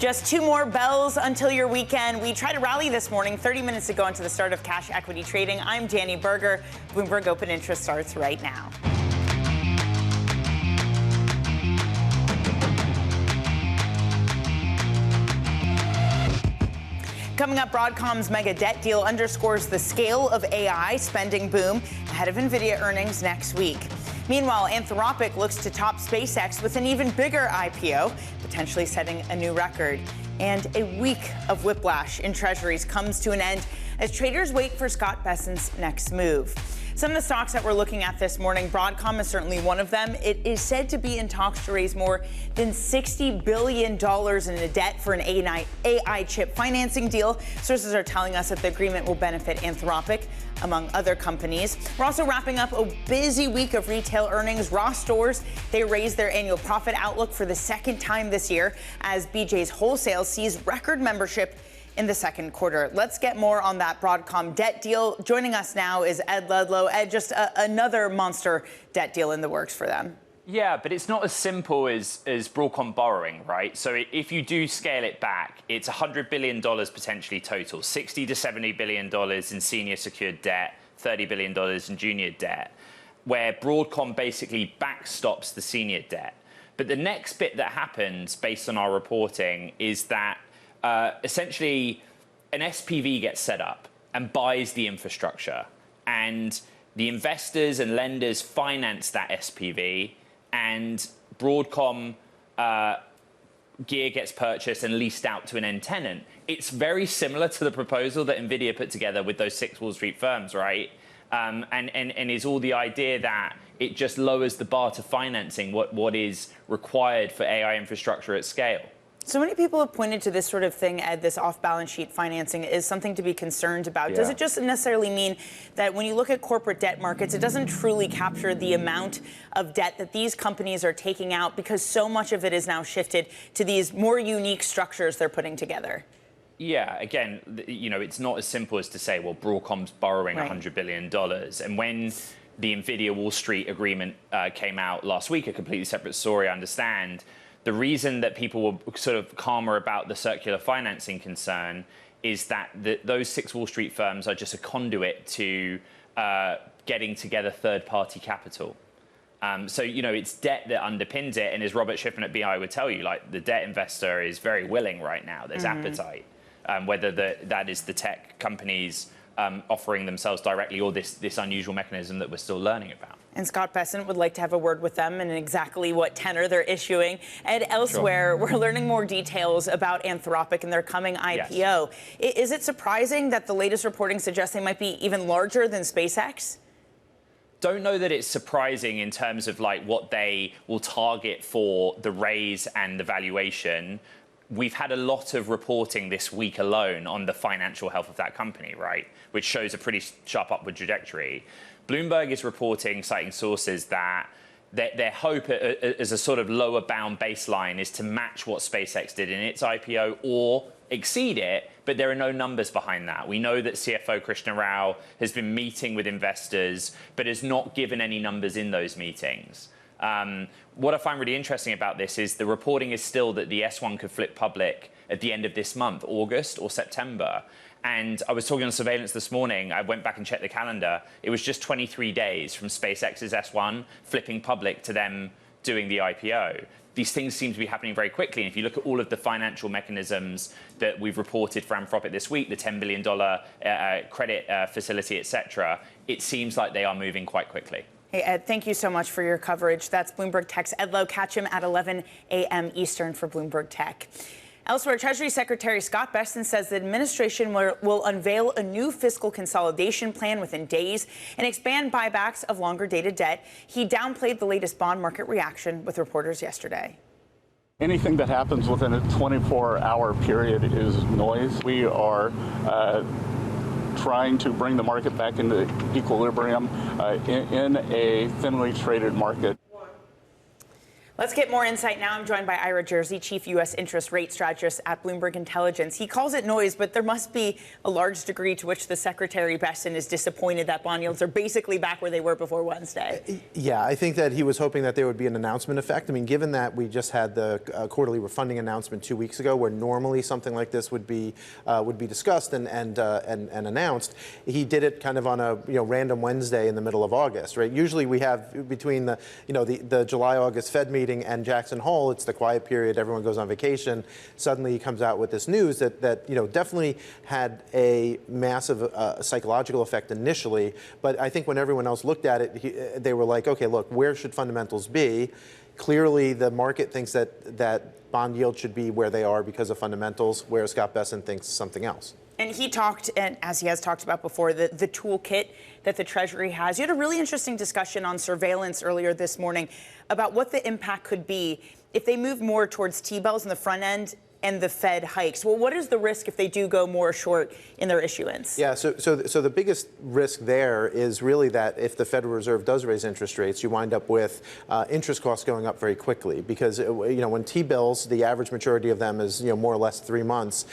Just 2 more bells until your weekend. We tried to rally this morning, 30 minutes ago into the start of cash equity trading. I'm Dani Burger. Bloomberg Open Interest starts right now. Coming up, Broadcom's mega debt deal underscores the scale of AI spending boom ahead of Nvidia earnings next week. Meanwhile, Anthropic looks to top SpaceX with an even bigger IPO, potentially setting a new record. And a week of whiplash in Treasuries comes to an end as traders wait for Scott Bessent's next move. Some of the stocks that we're looking at this morning, Broadcom is certainly one of them. It is said to be in talks to raise more than $60 billion in a debt for an AI chip financing deal. Sources are telling us that the agreement will benefit Anthropic, among other companies. We're also wrapping up a busy week of retail earnings. Ross Stores, they raised their annual profit outlook for the second time this year as BJ's Wholesale sees record membership in the second quarter. Let's get more on that Broadcom debt deal. Joining us now is Ed Ludlow. Ed, just another monster debt deal in the works for them. Yeah, but it's not as simple as Broadcom borrowing, right? So if you do scale it back, it's $100 billion potentially total, $60 to $70 billion in senior secured debt, $30 billion in junior debt, where Broadcom basically backstops the senior debt. But the next bit that happens, based on our reporting, is that essentially an SPV gets set up and buys the infrastructure, and the investors and lenders finance that SPV, and Broadcom gear gets purchased and leased out to an end tenant. It's very similar to the proposal that Nvidia put together with those 6 Wall Street firms, right? And is all the idea that it just lowers the bar to financing what is required for AI infrastructure at scale. So many people have pointed to this sort of thing, Ed, this off-balance sheet financing is something to be concerned about. Yeah. Does it just necessarily mean that when you look at corporate debt markets, it doesn't truly capture the amount of debt that these companies are taking out because so much of it is now shifted to these more unique structures they're putting together? Yeah, again, it's not as simple as to say, well, Broadcom's borrowing $100 billion. And when the Nvidia Wall Street agreement came out last week, a completely separate story, I understand. The reason that people were sort of calmer about the circular financing concern is that those 6 Wall Street firms are just a conduit to getting together third-party capital. So, it's debt that underpins it. And as Robert Schiffman at BI would tell you, like, the debt investor is very willing right now. There's appetite, whether that is the tech companies offering themselves directly or this unusual mechanism that we're still learning about. And Scott Bessent would like to have a word with them and exactly what tenor they're issuing. And elsewhere, We're learning more details about Anthropic and their coming IPO. Yes. Is it surprising that the latest reporting suggests they might be even larger than SpaceX? Don't know that it's surprising in terms of like what they will target for the raise and the valuation. We've had a lot of reporting this week alone on the financial health of that company, right? Which shows a pretty sharp upward trajectory. Bloomberg is reporting, citing sources, that their hope as a sort of lower bound baseline is to match what SpaceX did in its IPO or exceed it, but there are no numbers behind that. We know that CFO Krishna Rao has been meeting with investors, but has not given any numbers in those meetings. What I find really interesting about this is the reporting is still that the S1 could flip public at the end of this month, August or September. And I was talking on surveillance this morning. I went back and checked the calendar. It was just 23 days from SpaceX's S1 flipping public to them doing the IPO. These things seem to be happening very quickly. And if you look at all of the financial mechanisms that we've reported for Anthropic this week, the $10 billion credit facility, et cetera, it seems like they are moving quite quickly. Hey, Ed, thank you so much for your coverage. That's Bloomberg Tech's Ed Lowe. Catch him at 11 a.m. Eastern for Bloomberg Tech. Elsewhere, Treasury Secretary Scott Bessent says the administration will unveil a new fiscal consolidation plan within days and expand buybacks of longer-dated debt. He downplayed the latest bond market reaction with reporters yesterday. Anything that happens within a 24-hour period is noise. We are trying to bring the market back into equilibrium in a thinly traded market. Let's get more insight now. I'm joined by Ira Jersey, Chief U.S. Interest Rate Strategist at Bloomberg Intelligence. He calls it noise, but there must be a large degree to which the Secretary Bessent is disappointed that bond yields are basically back where they were before Wednesday. Yeah, I think that he was hoping that there would be an announcement effect. I mean, given that we just had the quarterly refunding announcement 2 weeks ago, where normally something like this would be discussed and announced, he did it kind of on a random Wednesday in the middle of August, right? Usually we have between the July-August Fed meeting and Jackson Hole, it's the quiet period, everyone goes on vacation. Suddenly he comes out with this news that definitely had a massive psychological effect initially, but I think when everyone else looked at it, they were like, okay, look, where should fundamentals be? Clearly the market thinks that bond yields should be where they are because of fundamentals, whereas Scott Bessent thinks something else. And he talked, and as he has talked about before, the toolkit that the Treasury has. You had a really interesting discussion on surveillance earlier this morning about what the impact could be if they move more towards T-bills in the front end and the Fed hikes. Well, what is the risk if they do go more short in their issuance? Yeah, so the biggest risk there is really that if the Federal Reserve does raise interest rates, you wind up with interest costs going up very quickly because when T-bills, the average maturity of them is more or less 3 months.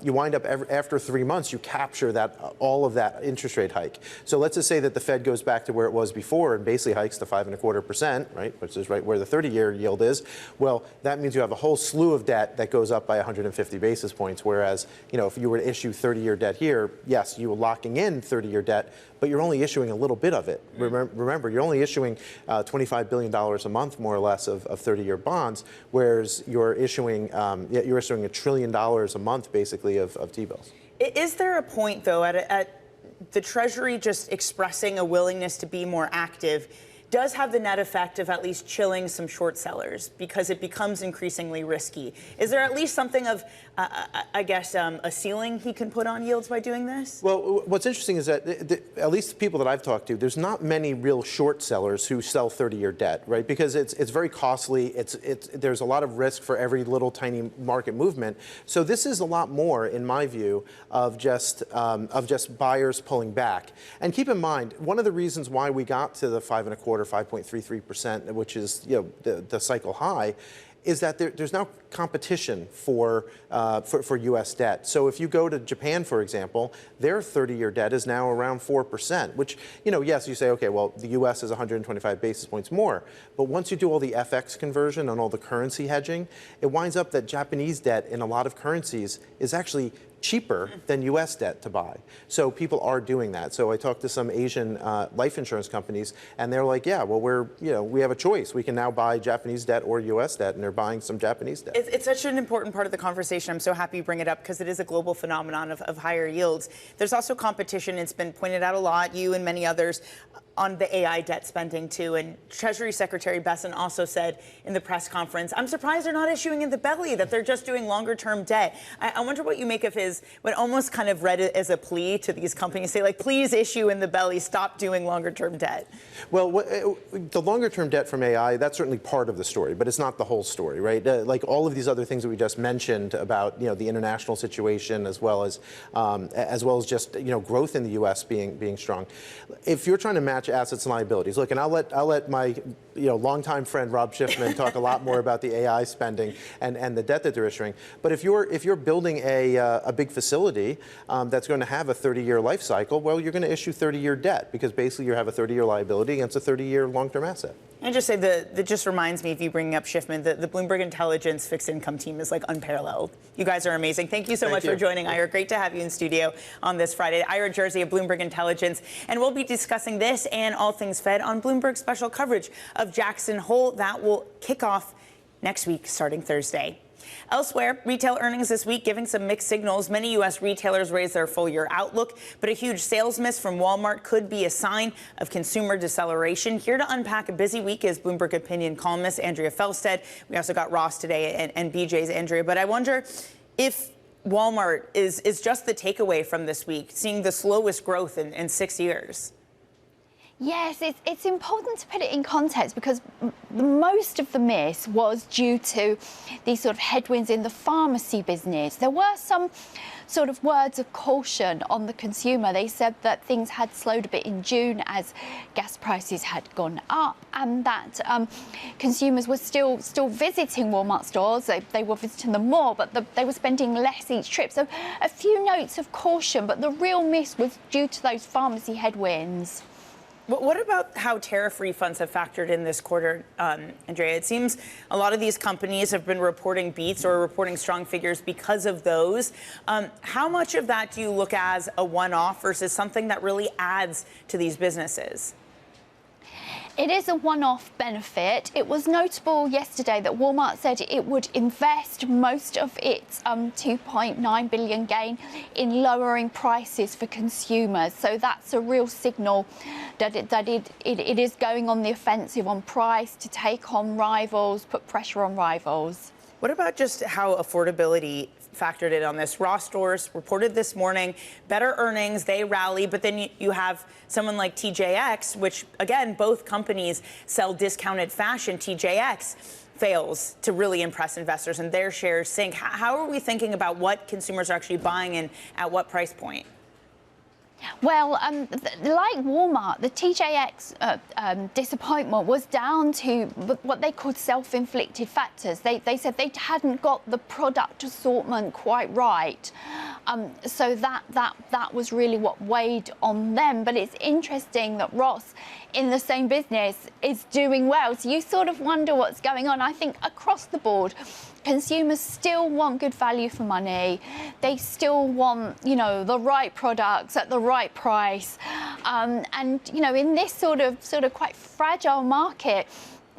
You wind up after 3 months, you capture all of that interest rate hike. So let's just say that the Fed goes back to where it was before and basically hikes to 5.25%, right, which is right where the 30-year yield is. Well, that means you have a whole slew of debt that goes up by 150 basis points, whereas if you were to issue 30-year debt here, yes, you were locking in 30-year debt, but you're only issuing a little bit of it. Remember, you're only issuing $25 billion a month, more or less, of 30-year bonds, whereas you're issuing $1 trillion a month, basically, of T-bills. Is there a point, though, at the Treasury just expressing a willingness to be more active does have the net effect of at least chilling some short sellers because it becomes increasingly risky? Is there at least something of, a ceiling he can put on yields by doing this? Well, what's interesting is that at least the people that I've talked to, there's not many real short sellers who sell 30-year debt, right? Because it's very costly. There's a lot of risk for every little tiny market movement. So this is a lot more, in my view, of just buyers pulling back. And keep in mind, one of the reasons why we got to the 5.33%, which is the cycle high, is that there's now competition for U.S. debt. So if you go to Japan, for example, their 30-year debt is now around 4%, which, yes, you say, okay, well, the U.S. is 125 basis points more. But once you do all the FX conversion and all the currency hedging, it winds up that Japanese debt in a lot of currencies is actually cheaper than U.S. debt to buy. So people are doing that. So I talked to some Asian life insurance companies, and they're like, yeah, well, we have a choice. We can now buy Japanese debt or U.S. debt, and they're buying some Japanese debt. It's such an important part of the conversation. I'm so happy you bring it up because it is a global phenomenon of higher yields. There's also competition. It's been pointed out a lot, you and many others, on the AI debt spending, too. And Treasury Secretary Bessent also said in the press conference, I'm surprised they're not issuing in the belly, that they're just doing longer-term debt. I wonder what you make of his, what almost kind of read it as a plea to these companies, say, like, please issue in the belly, stop doing longer-term debt. Well, the longer-term debt from AI, that's certainly part of the story, but it's not the whole story, right? Like all of these other things that we just mentioned about, the international situation, as well as just, growth in the U.S. being strong. If you're trying to match assets and liabilities, look, and I'll let my longtime friend Rob Schiffman talk a lot more about the AI spending and the debt that they're issuing. But if you're building a big facility that's going to have a 30-year life cycle, well, you're going to issue 30-year debt because basically you have a 30-year liability against a 30-year long-term asset. And just say that just reminds me of you bringing up Schiffman, the Bloomberg Intelligence fixed income team is like unparalleled. You guys are amazing. Thank you so much for joining, Ira. Great to have you in studio on this Friday. Ira Jersey of Bloomberg Intelligence. And we'll be discussing this and all things Fed on Bloomberg's special coverage of Jackson Hole. That will kick off next week, starting Thursday. Elsewhere, retail earnings this week giving some mixed signals. Many U.S. retailers raised their full-year outlook, but a huge sales miss from Walmart could be a sign of consumer deceleration. Here to unpack a busy week is Bloomberg opinion columnist Andrea Felstead. We also got Ross today and BJ's Andrea. But I wonder if Walmart is just the takeaway from this week, seeing the slowest growth in 6 years. Yes, it's important to put it in context because most of the miss was due to these sort of headwinds in the pharmacy business. There were some sort of words of caution on the consumer. They said that things had slowed a bit in June as gas prices had gone up, and that consumers were still visiting Walmart stores. They were visiting them more, but they were spending less each trip. So a few notes of caution, but the real miss was due to those pharmacy headwinds. What about how tariff refunds have factored in this quarter, Andrea? It seems a lot of these companies have been reporting beats or reporting strong figures because of those. How much of that do you look as a one-off versus something that really adds to these businesses? It is a one-off benefit. It was notable yesterday that Walmart said it would invest most of its $2.9 billion gain in lowering prices for consumers. So that's a real signal that it is going on the offensive on price to take on rivals, put pressure on rivals. What about just how affordability factored in on this? Ross Stores reported this morning better earnings, they rally, but then you have someone like TJX, which again, both companies sell discounted fashion. TJX fails to really impress investors and their shares sink. How are we thinking about what consumers are actually buying and at what price point? Well, like Walmart, the TJX disappointment was down to what they called self-inflicted factors. They said they hadn't got the product assortment quite right. So that was really what weighed on them. But it's interesting that Ross, in the same business, is doing well. So you sort of wonder what's going on. I think across the board, consumers still want good value for money. They still want, the right products at the right price. And, in this sort of quite fragile market,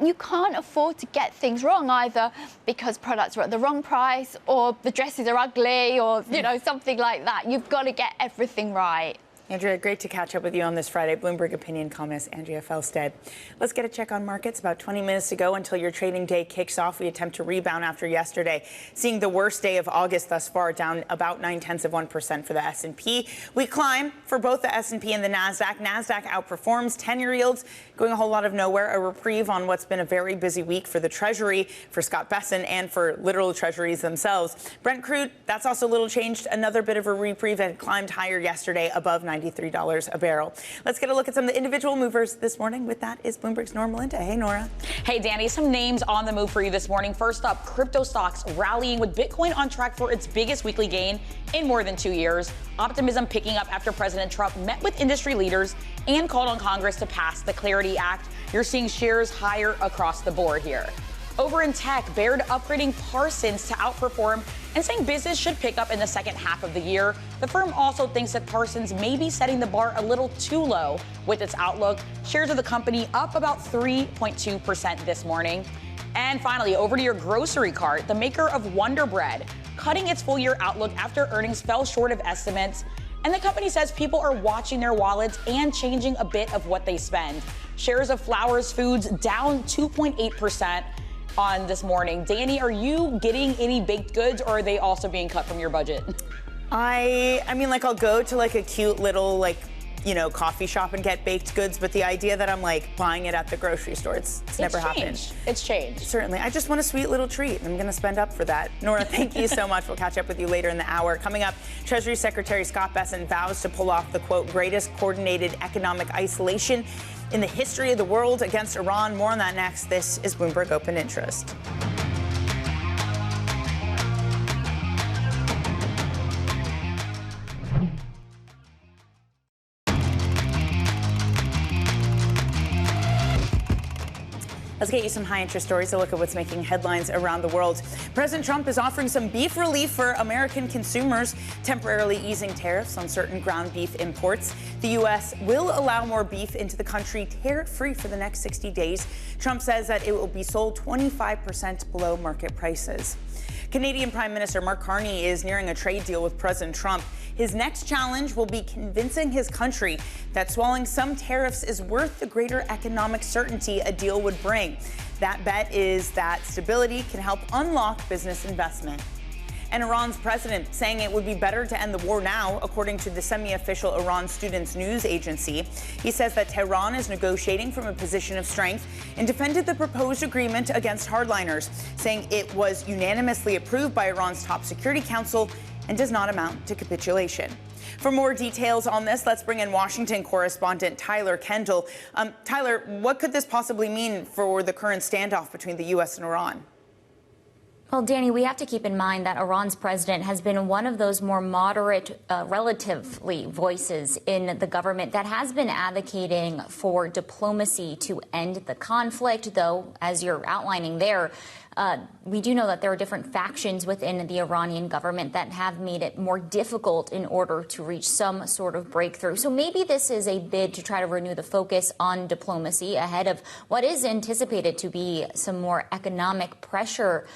you can't afford to get things wrong, either because products are at the wrong price or the dresses are ugly or, something like that. You've got to get everything right. Andrea, great to catch up with you on this Friday. Bloomberg Opinion columnist Andrea Felstead. Let's get a check on markets. About 20 minutes to go until your trading day kicks off. We attempt to rebound after yesterday, seeing the worst day of August thus far, down about 0.9% for the S&P. We climb for both the S&P and the NASDAQ. NASDAQ outperforms. 10-year yields going a whole lot of nowhere. A reprieve on what's been a very busy week for the Treasury, for Scott Bessent, and for literal treasuries themselves. Brent crude, that's also little changed. Another bit of a reprieve and climbed higher yesterday above $93 a barrel. Let's get a look at some of the individual movers this morning. With that is Bloomberg's Nora Melinda. Hey, Nora. Hey, Dani. Some names on the move for you this morning. First up, crypto stocks rallying with Bitcoin on track for its biggest weekly gain in more than 2 years. Optimism picking up after President Trump met with industry leaders and called on Congress to pass the Clarity Act. You're seeing shares higher across the board here. Over in tech, Baird upgrading Parsons to outperform and saying business should pick up in the second half of the year. The firm also thinks that Parsons may be setting the bar a little too low with its outlook. Shares of the company up about 3.2% this morning. And finally, over to your grocery cart, the maker of Wonder Bread cutting its full year outlook after earnings fell short of estimates. And the company says people are watching their wallets and changing a bit of what they spend. Shares of Flowers Foods down 2.8% on this morning. Dani, are you getting any baked goods, or are they also being cut from your budget? I mean, I'll go to a cute little coffee shop and get baked goods, but the idea that I'm buying it at the grocery store, it's never happened. It's changed. Certainly. I just want a sweet little treat, and I'm going to spend up for that. Nora, thank you so much. We'll catch up with you later in the hour. Coming up, Treasury Secretary Scott Bessent vows to pull off the, quote, greatest coordinated economic isolation in the history of the world against Iran. More on that next. This is Bloomberg Open Interest. Let's get you some high-interest stories to look at what's making headlines around the world. President Trump is offering some beef relief for American consumers, temporarily easing tariffs on certain ground beef imports. The U.S. will allow more beef into the country tariff-free for the next 60 days. Trump says that it will be sold 25% below market prices. Canadian Prime Minister Mark Carney is nearing a trade deal with President Trump. His next challenge will be convincing his country that swallowing some tariffs is worth the greater economic certainty a deal would bring. That bet is that stability can help unlock business investment. and Iran's president saying it would be better to end the war now, according to the semi-official Iran Students News Agency. He says that Tehran is negotiating from a position of strength and defended the proposed agreement against hardliners, saying it was unanimously approved by Iran's top security council and does not amount to capitulation. For more details on this, let's bring in Washington correspondent Tyler Kendall. Tyler, what could this possibly mean for the current standoff between the U.S. and Iran? Well, Dani, we have to keep in mind that Iran's president has been one of those more moderate, relatively, voices in the government that has been advocating for diplomacy to end the conflict, though, as you're outlining there, we do know that there are different factions within the Iranian government that have made it more difficult in order to reach some sort of breakthrough. So maybe this is a bid to try to renew the focus on diplomacy ahead of what is anticipated to be some more economic pressure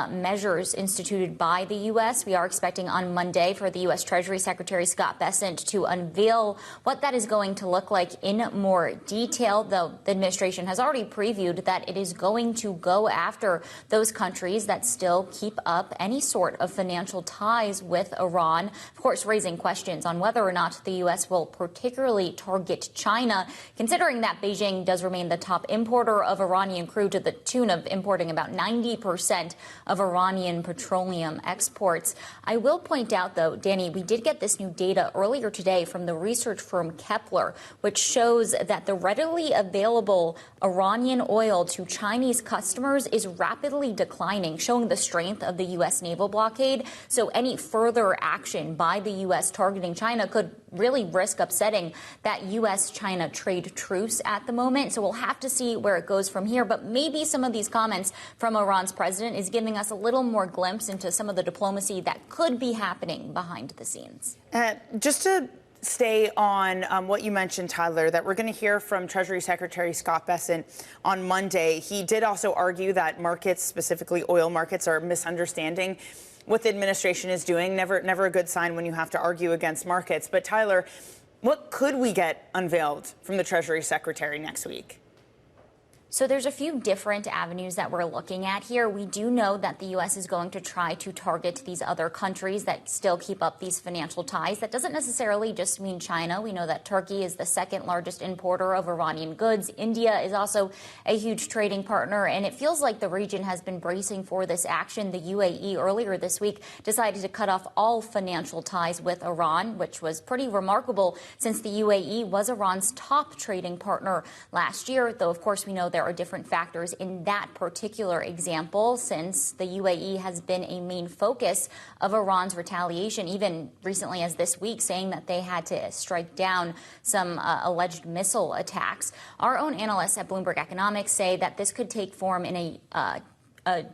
measures instituted by the U.S. We are expecting on Monday for the U.S. Treasury Secretary Scott Bessent to unveil what that is going to look like in more detail, though the administration has already previewed that it is going to go after those countries that still keep up any sort of financial ties with Iran, of course, raising questions on whether or not the U.S. will particularly target China, considering that Beijing does remain the top importer of Iranian crude to the tune of importing about 90% of Iranian petroleum exports. I will point out, though, Dani, we did get this new data earlier today from the research firm Kepler, which shows that the readily available Iranian oil to Chinese customers is rapidly declining, showing the strength of the U.S. naval blockade. So any further action by the U.S. targeting China could really risk upsetting that U.S.-China trade truce at the moment. So we'll have to see where it goes from here. But maybe some of these comments from Iran's president is giving us a little more glimpse into some of the diplomacy that could be happening behind the scenes. Just to stay on what you mentioned, Tyler, that we're going to hear from Treasury Secretary Scott Bessent on Monday. He did also argue that markets, specifically oil markets, are misunderstanding what the administration is doing. Never a good sign when you have to argue against markets. But Tyler, what could we get unveiled from the Treasury Secretary next week? So there's a few different avenues that we're looking at here. We do know that the U.S. is going to try to target these other countries that still keep up these financial ties. That doesn't necessarily just mean China. We know that Turkey is the second largest importer of Iranian goods. India is also a huge trading partner, and it feels like the region has been bracing for this action. The UAE earlier this week decided to cut off all financial ties with Iran, which was pretty remarkable since the UAE was Iran's top trading partner last year, though, of course, we know there are different factors in that particular example, since the UAE has been a main focus of Iran's retaliation, even recently as this week, saying that they had to strike down some alleged missile attacks. Our own analysts at Bloomberg Economics say that this could take form in a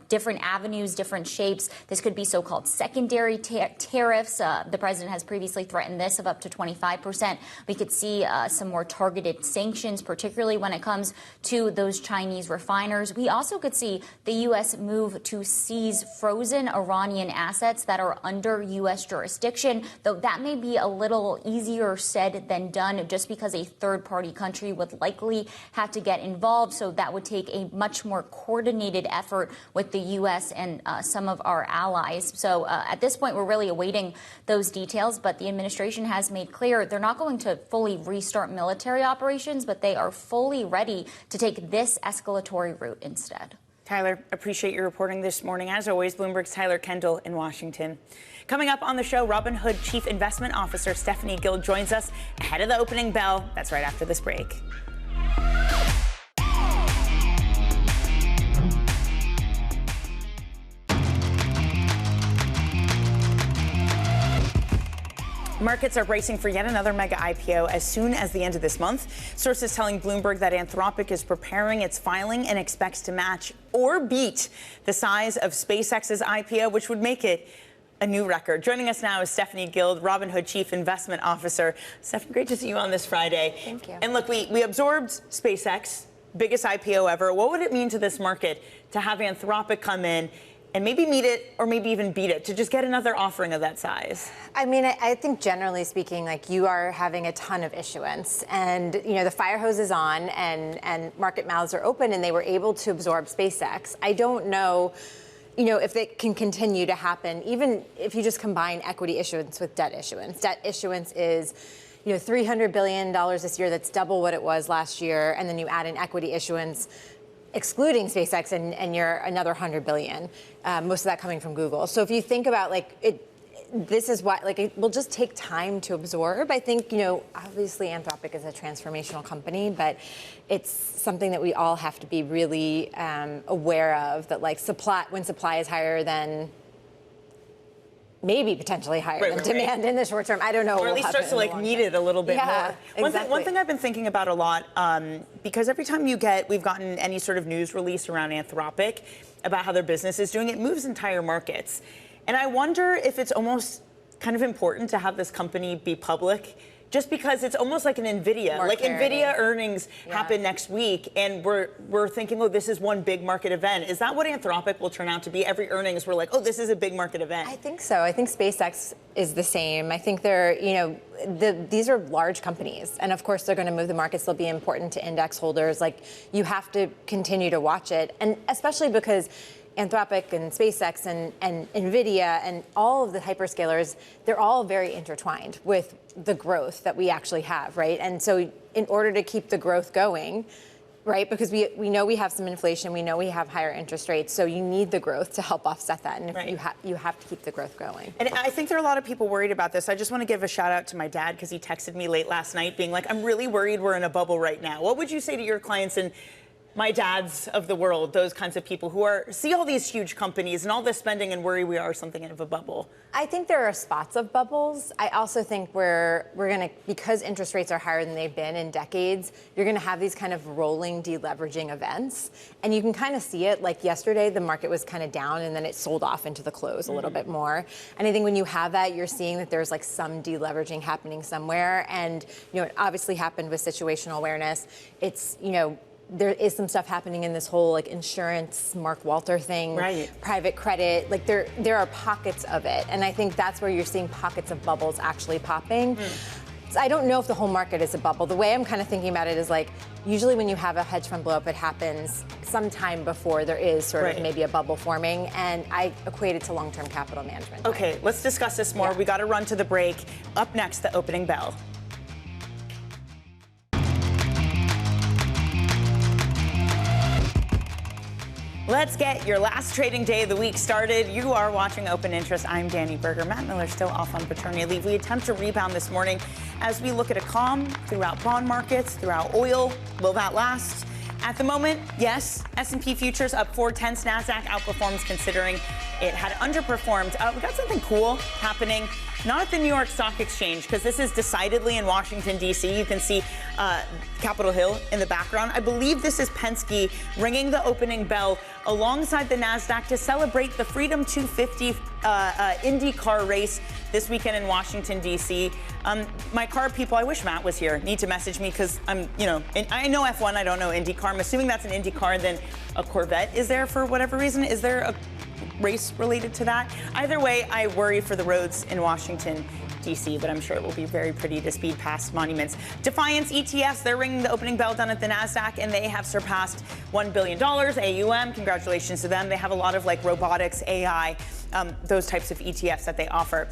different avenues, different shapes. This could be so-called secondary tariffs. The president has previously threatened this of up to 25%. We could see some more targeted sanctions, particularly when it comes to those Chinese refiners. We also could see the U.S. move to seize frozen Iranian assets that are under U.S. jurisdiction, though that may be a little easier said than done just because a third-party country would likely have to get involved. So that would take a much more coordinated effort with the U.S. and some of our allies. So at this point, we're really awaiting those details. But the administration has made clear they're not going to fully restart military operations, but they are fully ready to take this escalatory route instead. Tyler, appreciate your reporting this morning. As always, Bloomberg's Tyler Kendall in Washington. Coming up on the show, Robinhood Chief Investment Officer Stephanie Guild joins us ahead of the opening bell. That's right after this break. Markets are bracing for yet another mega IPO as soon as the end of this month. Sources telling Bloomberg that Anthropic is preparing its filing and expects to match or beat the size of SpaceX's IPO, which would make it a new record. Joining us now is Stephanie Guild, Robinhood Chief Investment Officer. Stephanie, great to see you on this Friday. Thank you. And look, we absorbed SpaceX, biggest IPO ever. What would it mean to this market to have Anthropic come in and maybe meet it or maybe even beat it, to just get another offering of that size? I mean, I think generally speaking, like, you are having a ton of issuance, and the fire hose is on, and market mouths are open, and they were able to absorb SpaceX. I don't know if it can continue to happen, even if you just combine equity issuance with debt issuance. Debt issuance is, $300 billion this year. That's double what it was last year. And then you add in equity issuance, excluding SpaceX, and you're another $100 billion. Most of that coming from Google. So if you think about this is what, it will just take time to absorb. I think, obviously Anthropic is a transformational company, but it's something that we all have to be really aware of, that when supply is higher than maybe potentially higher than demand in the short term. I don't know. Or at least starts to need it a little bit more. Exactly. One thing I've been thinking about a lot, because every time we've gotten any sort of news release around Anthropic about how their business is doing, it moves entire markets. And I wonder if it's almost kind of important to have this company be public, just because it's almost like an Nvidia. Nvidia earnings happen next week, and we're thinking, oh, this is one big market event. Is that what Anthropic will turn out to be? Every earnings, we're like, oh, this is a big market event. I think so. I think SpaceX is the same. I think they're, these are large companies, and of course they're going to move the markets. They'll be important to index holders. You have to continue to watch it, and especially because Anthropic and SpaceX and Nvidia and all of the hyperscalers, they're all very intertwined with the growth that we actually have, right? And so in order to keep the growth going, right, because we know we have some inflation, we know we have higher interest rates, so you need the growth to help offset that, and you have to keep the growth going. And I think there are a lot of people worried about this. I just want to give a shout out to my dad, because he texted me late last night being like, I'm really worried we're in a bubble right now. What would you say to your clients and my dads of the world, those kinds of people who see all these huge companies and all this spending and worry we are something of a bubble? I think there are spots of bubbles. I also think we're going to, because interest rates are higher than they've been in decades, you're going to have these kind of rolling deleveraging events. And you can kind of see it. Like yesterday, the market was kind of down, and then it sold off into the close a little bit more. And I think when you have that, you're seeing that there's some deleveraging happening somewhere. And, it obviously happened with situational awareness. It's, there is some stuff happening in this whole insurance, Mark Walter thing, private credit. There are pockets of it, and I think that's where you're seeing pockets of bubbles actually popping. So I don't know if the whole market is a bubble. The way I'm kind of thinking about it is usually when you have a hedge fund blow up, it happens sometime before there is sort of maybe a bubble forming, and I equate it to long-term capital management. Okay, let's discuss this more. We got to run to the break. Up next, the opening bell. Let's get your last trading day of the week started. You are watching Open Interest. I'm Dani Burger. Matt Miller's still off on paternity leave. We attempt to rebound this morning as we look at a calm throughout bond markets, throughout oil. Will that last? At the moment, yes. S&P futures up 4/10. NASDAQ outperforms considering it had underperformed. We got something cool happening. Not at the New York Stock Exchange, because this is decidedly in Washington, D.C. You can see Capitol Hill in the background. I believe this is Penske ringing the opening bell alongside the NASDAQ to celebrate the Freedom 250 IndyCar race this weekend in Washington, D.C. My car people, I wish Matt was here, need to message me, because I know F1, I don't know IndyCar. I'm assuming that's an IndyCar and then a Corvette is there for whatever reason. Is there a race related to that? Either way, I worry for the roads in Washington, D.C., but I'm sure it will be very pretty to speed past monuments. Defiance ETFs, they're ringing the opening bell down at the NASDAQ, and they have surpassed $1 billion AUM. Congratulations to them. They have a lot of robotics, AI, those types of ETFs that they offer.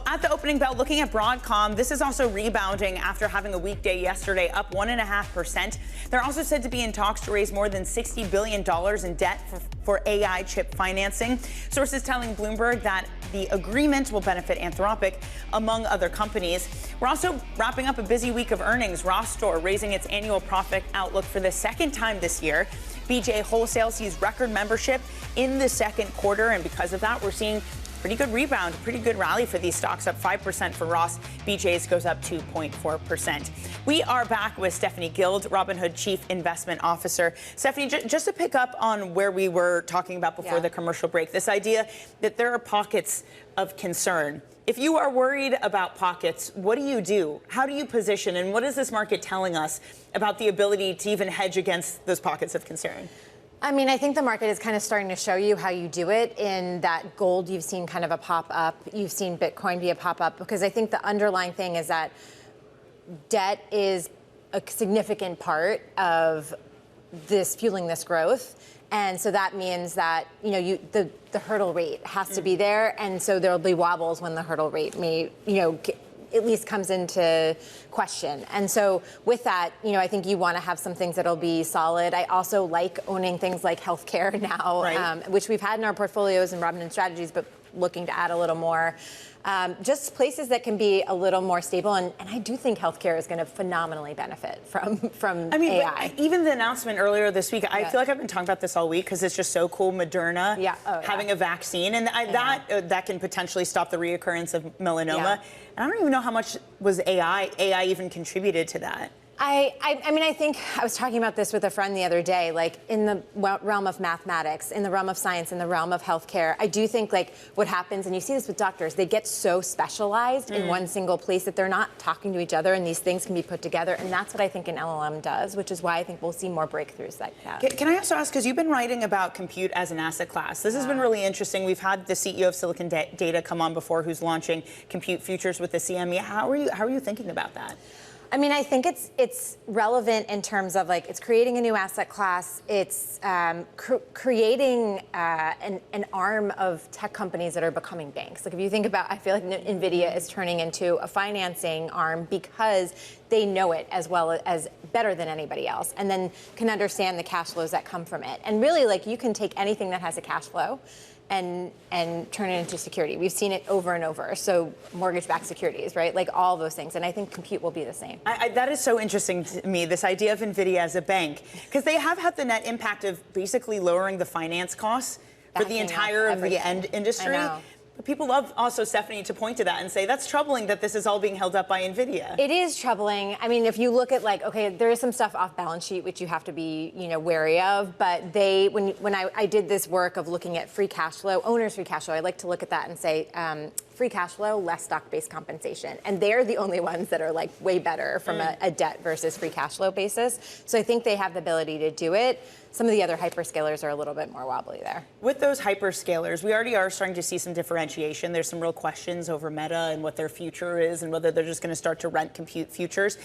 At the opening bell, looking at Broadcom, this is also rebounding after having a weak day yesterday, up 1.5%. They're also said to be in talks to raise more than $60 billion in debt for AI chip financing. Sources telling Bloomberg that the agreement will benefit Anthropic, among other companies. We're also wrapping up a busy week of earnings. Ross Store raising its annual profit outlook for the second time this year. BJ Wholesale sees record membership in the second quarter, and because of that, we're seeing pretty good rebound, pretty good rally for these stocks, up 5% for Ross. BJ's goes up 2.4%. We are back with Stephanie Guild, Robinhood Chief Investment Officer. Stephanie, just to pick up on where we were talking about before the commercial break, this idea that there are pockets of concern. If you are worried about pockets, what do you do? How do you position? And what is this market telling us about the ability to even hedge against those pockets of concern? I mean, I think the market is kind of starting to show you how you do it. In that gold, you've seen kind of a pop up. You've seen Bitcoin be a pop up, because I think the underlying thing is that debt is a significant part of this fueling this growth. And so that means that, the hurdle rate has to be there. And so there'll be wobbles when the hurdle rate may, at least comes into question. And so with that, I think you want to have some things that'll be solid. I also like owning things like healthcare now, which we've had in our portfos and Robinhood strategies, but looking to add a little more. Just places that can be a little more stable, and I do think healthcare is going to phenomenally benefit from AI. Even the announcement earlier this week, I feel like I've been talking about this all week because it's just so cool. Moderna having a vaccine, and that can potentially stop the reoccurrence of melanoma. And I don't even know how much was AI even contributed to that. I mean, I think I was talking about this with a friend the other day, like in the realm of mathematics, in the realm of science, in the realm of healthcare. I do think like what happens, and you see this with doctors, they get so specialized in one single place that they're not talking to each other, and these things can be put together. And that's what I think an LLM does, which is why I think we'll see more breakthroughs like that. Can I also ask, because you've been writing about compute as an asset class. This has been really interesting. We've had the CEO of Silicon Data come on before, who's launching compute futures with the CME. How are you thinking about that? I mean, I think it's relevant in terms of like it's creating a new asset class. It's creating an arm of tech companies that are becoming banks. Like if you think about, I feel like Nvidia is turning into a financing arm because they know it as well as better than anybody else, and then can understand the cash flows that come from it. And really, like you can take anything that has a cash flow and turn it into security. We've seen it over and over. So mortgage-backed securities, right? Like all those things. And I think compute will be the same. That is so interesting to me, this idea of Nvidia as a bank, because they have had the net impact of basically lowering the finance costs for the entire of the end industry. I know. But people love also, Stephanie, to point to that and say that's troubling that this is all being held up by Nvidia. It is troubling. I mean, if you look at like, okay, there is some stuff off balance sheet which you have to be, wary of. But they, when I did this work of looking at free cash flow, owners' free cash flow, I like to look at that and say free cash flow, less stock-based compensation, and they're the only ones that are like way better from a debt versus free cash flow basis. So I think they have the ability to do it. Some of the other hyperscalers are a little bit more wobbly there. With those hyperscalers, we already are starting to see some differentiation. There's some real questions over Meta and what their future is and whether they're just going to start to rent compute futures.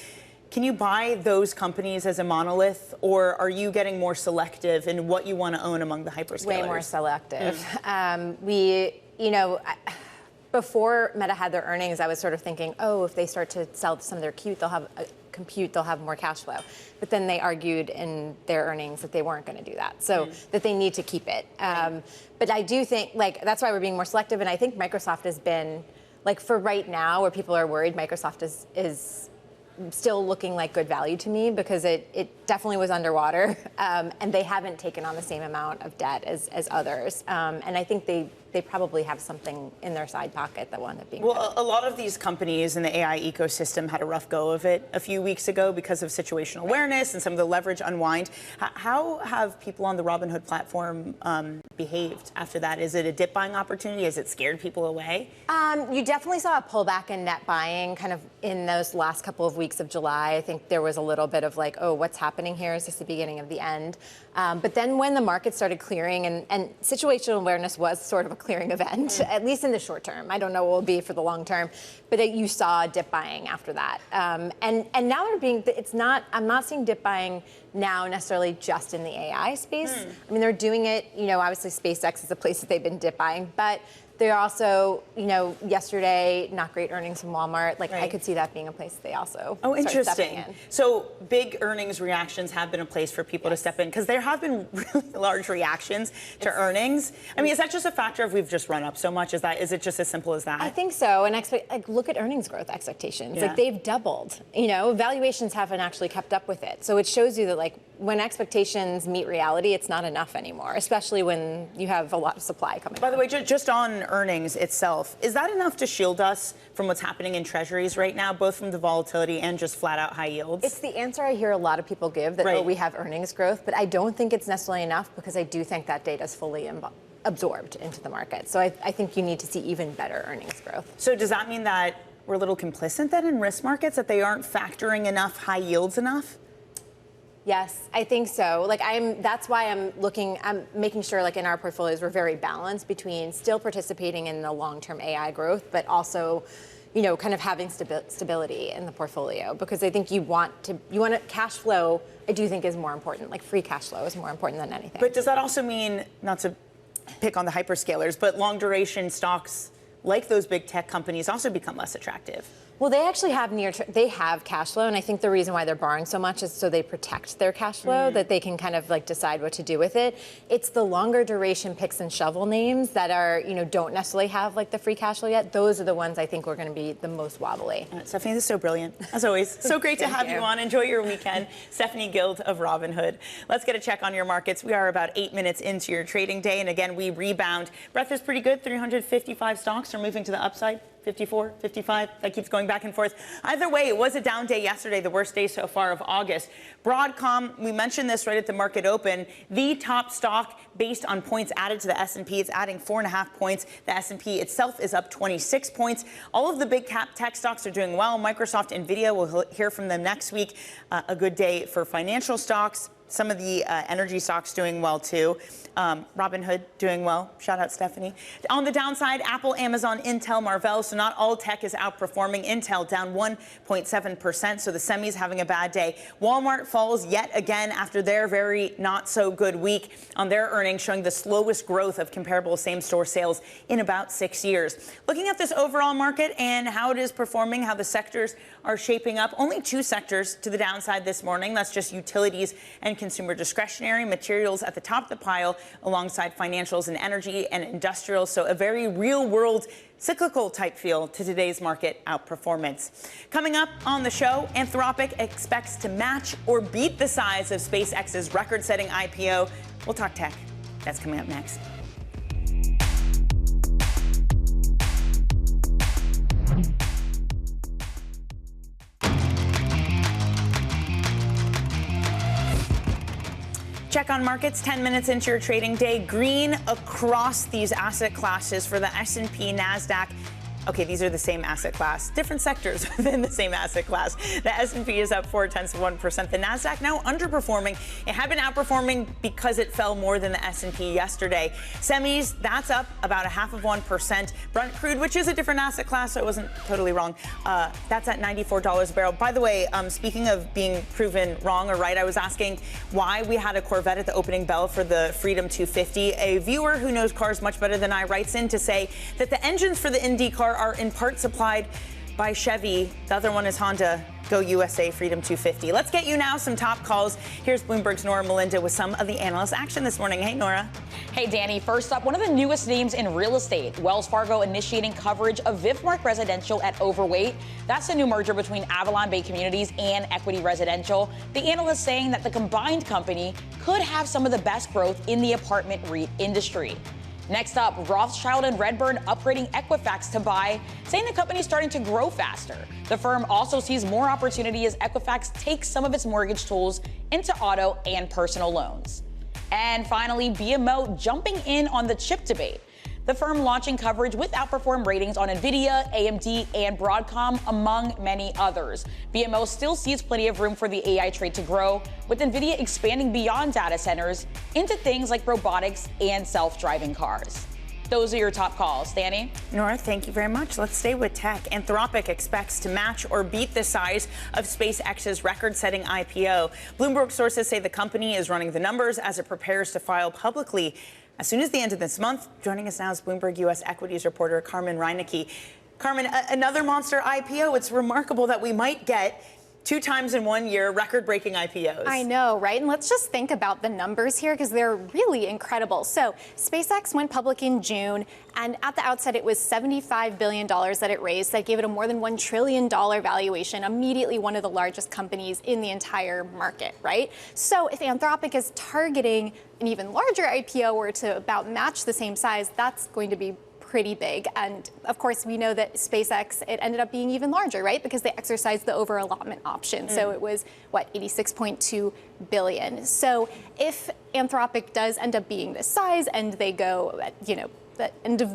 Can you buy those companies as a monolith, or are you getting more selective in what you want to own among the hyperscalers? Way more selective. Before Meta had their earnings, I was sort of thinking, oh, if they start to sell some of their compute, they'll have more cash flow. But then they argued in their earnings that they weren't going to do that, so that they need to keep it. But I do think, that's why we're being more selective, and I think Microsoft has been, for right now, where people are worried, Microsoft is still looking like good value to me because it definitely was underwater, and they haven't taken on the same amount of debt as others. And I think they probably have something in their side pocket that will end up being well, a lot of these companies in the AI ecosystem had a rough go of it a few weeks ago because of situational awareness and some of the leverage unwind. How have people on the Robinhood platform behaved after that? Is it a dip buying opportunity? Has it scared people away? You definitely saw a pullback in net buying kind of in those last couple of weeks of July. I think there was a little bit of like, oh, what's happening here? Is this the beginning of the end? But then when the market started clearing, and situational awareness was sort of a clearing event, at least in the short term. I don't know what it will be for the long term, but you saw dip buying after that. And now I'm not seeing dip buying now necessarily just in the AI space. I mean, they're doing it, obviously SpaceX is a place that they've been dip buying, but they're also, yesterday, not great earnings from Walmart. I could see that being a place they also start stepping in. So big earnings reactions have been a place for people to step in because there have been really large reactions to earnings. I mean, is that just a factor of we've just run up so much? Is it just as simple as that? I think so. And look at earnings growth expectations. Yeah. They've doubled. Valuations haven't actually kept up with it. So it shows you that when expectations meet reality, it's not enough anymore, especially when you have a lot of supply coming. By the way, just on earnings itself, is that enough to shield us from what's happening in treasuries right now, both from the volatility and just flat out high yields? It's the answer I hear a lot of people give that, we have earnings growth, but I don't think it's necessarily enough because I do think that data is fully absorbed into the market. So I think you need to see even better earnings growth. So does that mean that we're a little complicit then in risk markets, that they aren't factoring enough high yields enough? Yes, I think so. That's why I'm making sure in our portfolios we're very balanced between still participating in the long-term AI growth, but also, kind of having stability in the portfolio, because I think you want cash flow. I do think is more important. Like free cash flow is more important than anything. But does that also mean, not to pick on the hyperscalers, but long duration stocks like those big tech companies also become less attractive? Well, they actually have they have cash flow, and I think the reason why they're borrowing so much is so they protect their cash flow, that they can kind of like decide what to do with it. It's the longer duration picks and shovel names that are, don't necessarily have like the free cash flow yet. Those are the ones I think we're going to be the most wobbly. Stephanie, this is so brilliant, as always. So great to have you on. Enjoy your weekend. Stephanie Guild of Robinhood. Let's get a check on your markets. We are about 8 minutes into your trading day, and again, we rebound. Breadth is pretty good. 355 stocks are moving to the upside. 54, 55, that keeps going back and forth. Either way, it was a down day yesterday, the worst day so far of August. Broadcom, we mentioned this right at the market open, the top stock based on points added to the S&P. It's adding 4.5 points. The S&P itself is up 26 points. All of the big cap tech stocks are doing well. Microsoft, Nvidia, we'll hear from them next week. A good day for financial stocks. Some of the energy stocks doing well, too. Robinhood doing well. Shout out, Stephanie. On the downside, Apple, Amazon, Intel, Marvell. So not all tech is outperforming. Intel down 1.7%. So the semis having a bad day. Walmart falls yet again after their very not so good week on their earnings, showing the slowest growth of comparable same-store sales in about 6 years. Looking at this overall market and how it is performing, how the sectors are shaping up. Only 2 sectors to the downside this morning. That's just utilities and consumer discretionary. Materials at the top of the pile alongside financials and energy and industrial. So a very real world cyclical type feel to today's market outperformance. Coming up on the show, Anthropic expects to match or beat the size of SpaceX's record-setting IPO. We'll talk tech. That's coming up next. Check on markets 10 minutes into your trading day. Green across these asset classes for the S&P, NASDAQ. Okay, these are the same asset class, different sectors within the same asset class. The S&P is up 0.4%. The NASDAQ now underperforming. It had been outperforming because it fell more than the S&P yesterday. Semis, that's up about 0.5%. Brent crude, which is a different asset class, so I wasn't totally wrong. That's at $94 a barrel. By the way, speaking of being proven wrong or right, I was asking why we had a Corvette at the opening bell for the Freedom 250. A viewer who knows cars much better than I writes in to say that the engines for the Indy car are in part supplied by Chevy. The other one is Honda. Go USA Freedom 250. Let's get you now some top calls. Here's Bloomberg's Nora Melinda with some of the analyst action this morning. Hey, Nora. Hey, Dani. First up, one of the newest names in real estate, Wells Fargo initiating coverage of Vivmark Residential at Overweight. That's a new merger between Avalon Bay Communities and Equity Residential. The analyst saying that the combined company could have some of the best growth in the apartment REIT industry. Next up, Rothschild and Redburn upgrading Equifax to buy, saying the company is starting to grow faster. The firm also sees more opportunity as Equifax takes some of its mortgage tools into auto and personal loans. And finally, BMO jumping in on the chip debate. The firm launching coverage with outperform ratings on Nvidia, AMD, and Broadcom, among many others. BMO still sees plenty of room for the AI trade to grow, with Nvidia expanding beyond data centers into things like robotics and self-driving cars. Those are your top calls. Dani? Nora, thank you very much. Let's stay with tech. Anthropic expects to match or beat the size of SpaceX's record-setting IPO. Bloomberg sources say the company is running the numbers as it prepares to file publicly as soon as the end of this month. Joining us now is Bloomberg U.S. equities reporter Carmen Reinecke. Carmen, another monster IPO. It's remarkable that we might get 2 times in 1 year record-breaking IPOs. I know, right? And let's just think about the numbers here because they're really incredible. So SpaceX went public in June, and at the outset, it was $75 billion that it raised. That gave it a more than $1 trillion valuation, immediately one of the largest companies in the entire market, right? So if Anthropic is targeting an even larger IPO or to about match the same size, that's going to be pretty big. And of course, we know that SpaceX, it ended up being even larger, right? Because they exercised the over allotment option. So it was, what, $86.2 billion. So if Anthropic does end up being this size and they go at,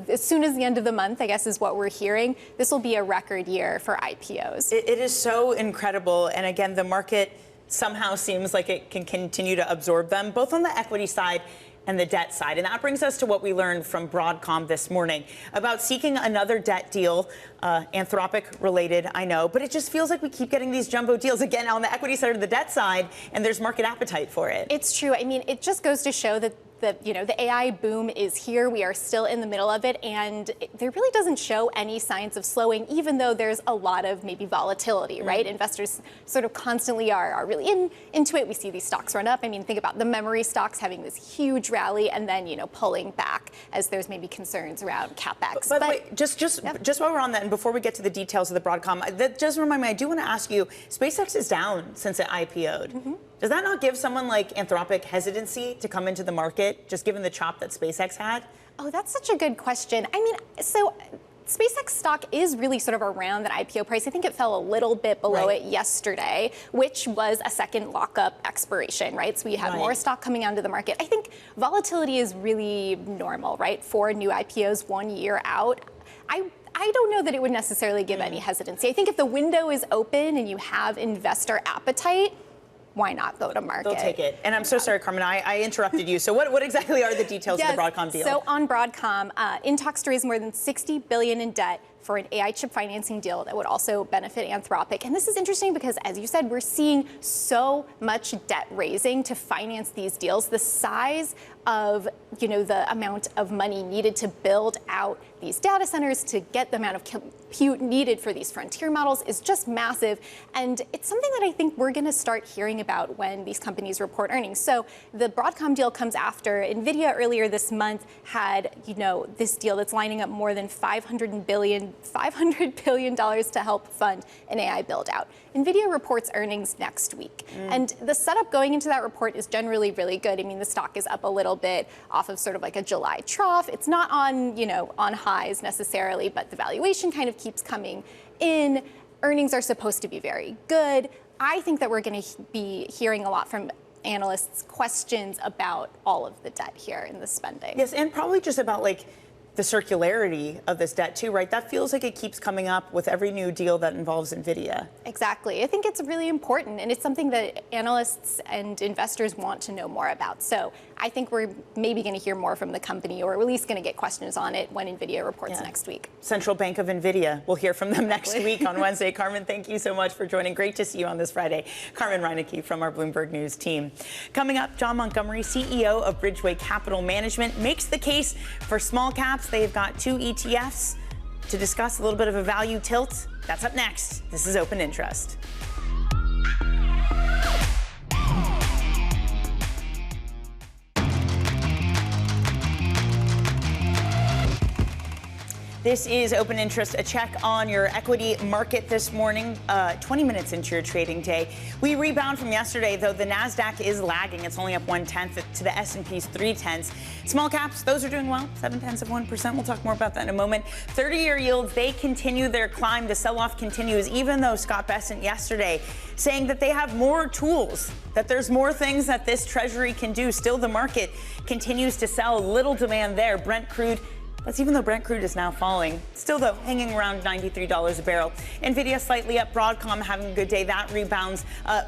as soon as the end of the month, I guess is what we're hearing, this will be a record year for IPOs. It is so incredible. And again, the market somehow seems like it can continue to absorb them, both on the equity side and the debt side. And that brings us to what we learned from Broadcom this morning about seeking another debt deal, Anthropic related, I know, but it just feels like we keep getting these jumbo deals again on the equity side or the debt side, and there's market appetite for it. It's true. I mean, it just goes to show that the AI boom is here. We are still in the middle of it, and there really doesn't show any signs of slowing, even though there's a lot of maybe volatility, right? Investors sort of constantly are really into it. We see these stocks run up. I mean, think about the memory stocks having this huge rally and then, pulling back as there's maybe concerns around CapEx. By the way, just while we're on that, and before we get to the details of the Broadcom, that does remind me, I do want to ask you, SpaceX is down since it IPO'd. Does that not give someone like Anthropic hesitancy to come into the market, just given the chop that SpaceX had? Oh, that's such a good question. I mean, so SpaceX stock is really sort of around that IPO price. I think it fell a little bit below it yesterday, which was a second lockup expiration, right? So we had more stock coming onto the market. I think volatility is really normal, right? For new IPOs 1 year out. I don't know that it would necessarily give any hesitancy. I think if the window is open and you have investor appetite, why not go to market? They'll take it. And I'm so sorry, Carmen, I interrupted you. So what exactly are the details of the Broadcom deal? So on Broadcom, in talks to raise more than $60 billion in debt for an AI chip financing deal that would also benefit Anthropic. And this is interesting because, as you said, we're seeing so much debt raising to finance these deals. The size of, the amount of money needed to build out these data centers, to get the amount of compute needed for these frontier models is just massive. And it's something that I think we're going to start hearing about when these companies report earnings. So the Broadcom deal comes after Nvidia earlier this month had, this deal that's lining up more than $500 billion to help fund an AI build out. Nvidia reports earnings next week. And the setup going into that report is generally really good. I mean, the stock is up a little bit off of sort of like a July trough. It's not on, on highs necessarily, but the valuation kind of keeps coming in. Earnings are supposed to be very good. I think that we're going to be hearing a lot from analysts' questions about all of the debt here in the spending. Yes, and probably just about the circularity of this debt too, right? That feels like it keeps coming up with every new deal that involves Nvidia. Exactly. I think it's really important, and it's something that analysts and investors want to know more about. So I think we're maybe going to hear more from the company, or at least going to get questions on it when Nvidia reports next week. Central Bank of Nvidia. We'll hear from them next week on Wednesday. Carmen, thank you so much for joining. Great to see you on this Friday. Carmen Reinecke from our Bloomberg News team. Coming up, John Montgomery, CEO of Bridgeway Capital Management, makes the case for small caps. They've got 2 ETFs to discuss a little bit of a value tilt. That's up next. This is Open Interest. This is Open Interest, a check on your equity market this morning, 20 minutes into your trading day. We rebound from yesterday, though the NASDAQ is lagging. It's only up 0.1 to the S&P's 0.3. Small caps, those are doing well, 0.7%. We'll talk more about that in a moment. 30-year yields, they continue their climb. The sell-off continues, even though Scott Bessent yesterday saying that they have more tools, that there's more things that this Treasury can do. Still, the market continues to sell. Little demand there. Brent crude, that's even though Brent crude is now falling. Still, though, hanging around $93 a barrel. Nvidia slightly up. Broadcom having a good day. That rebounds.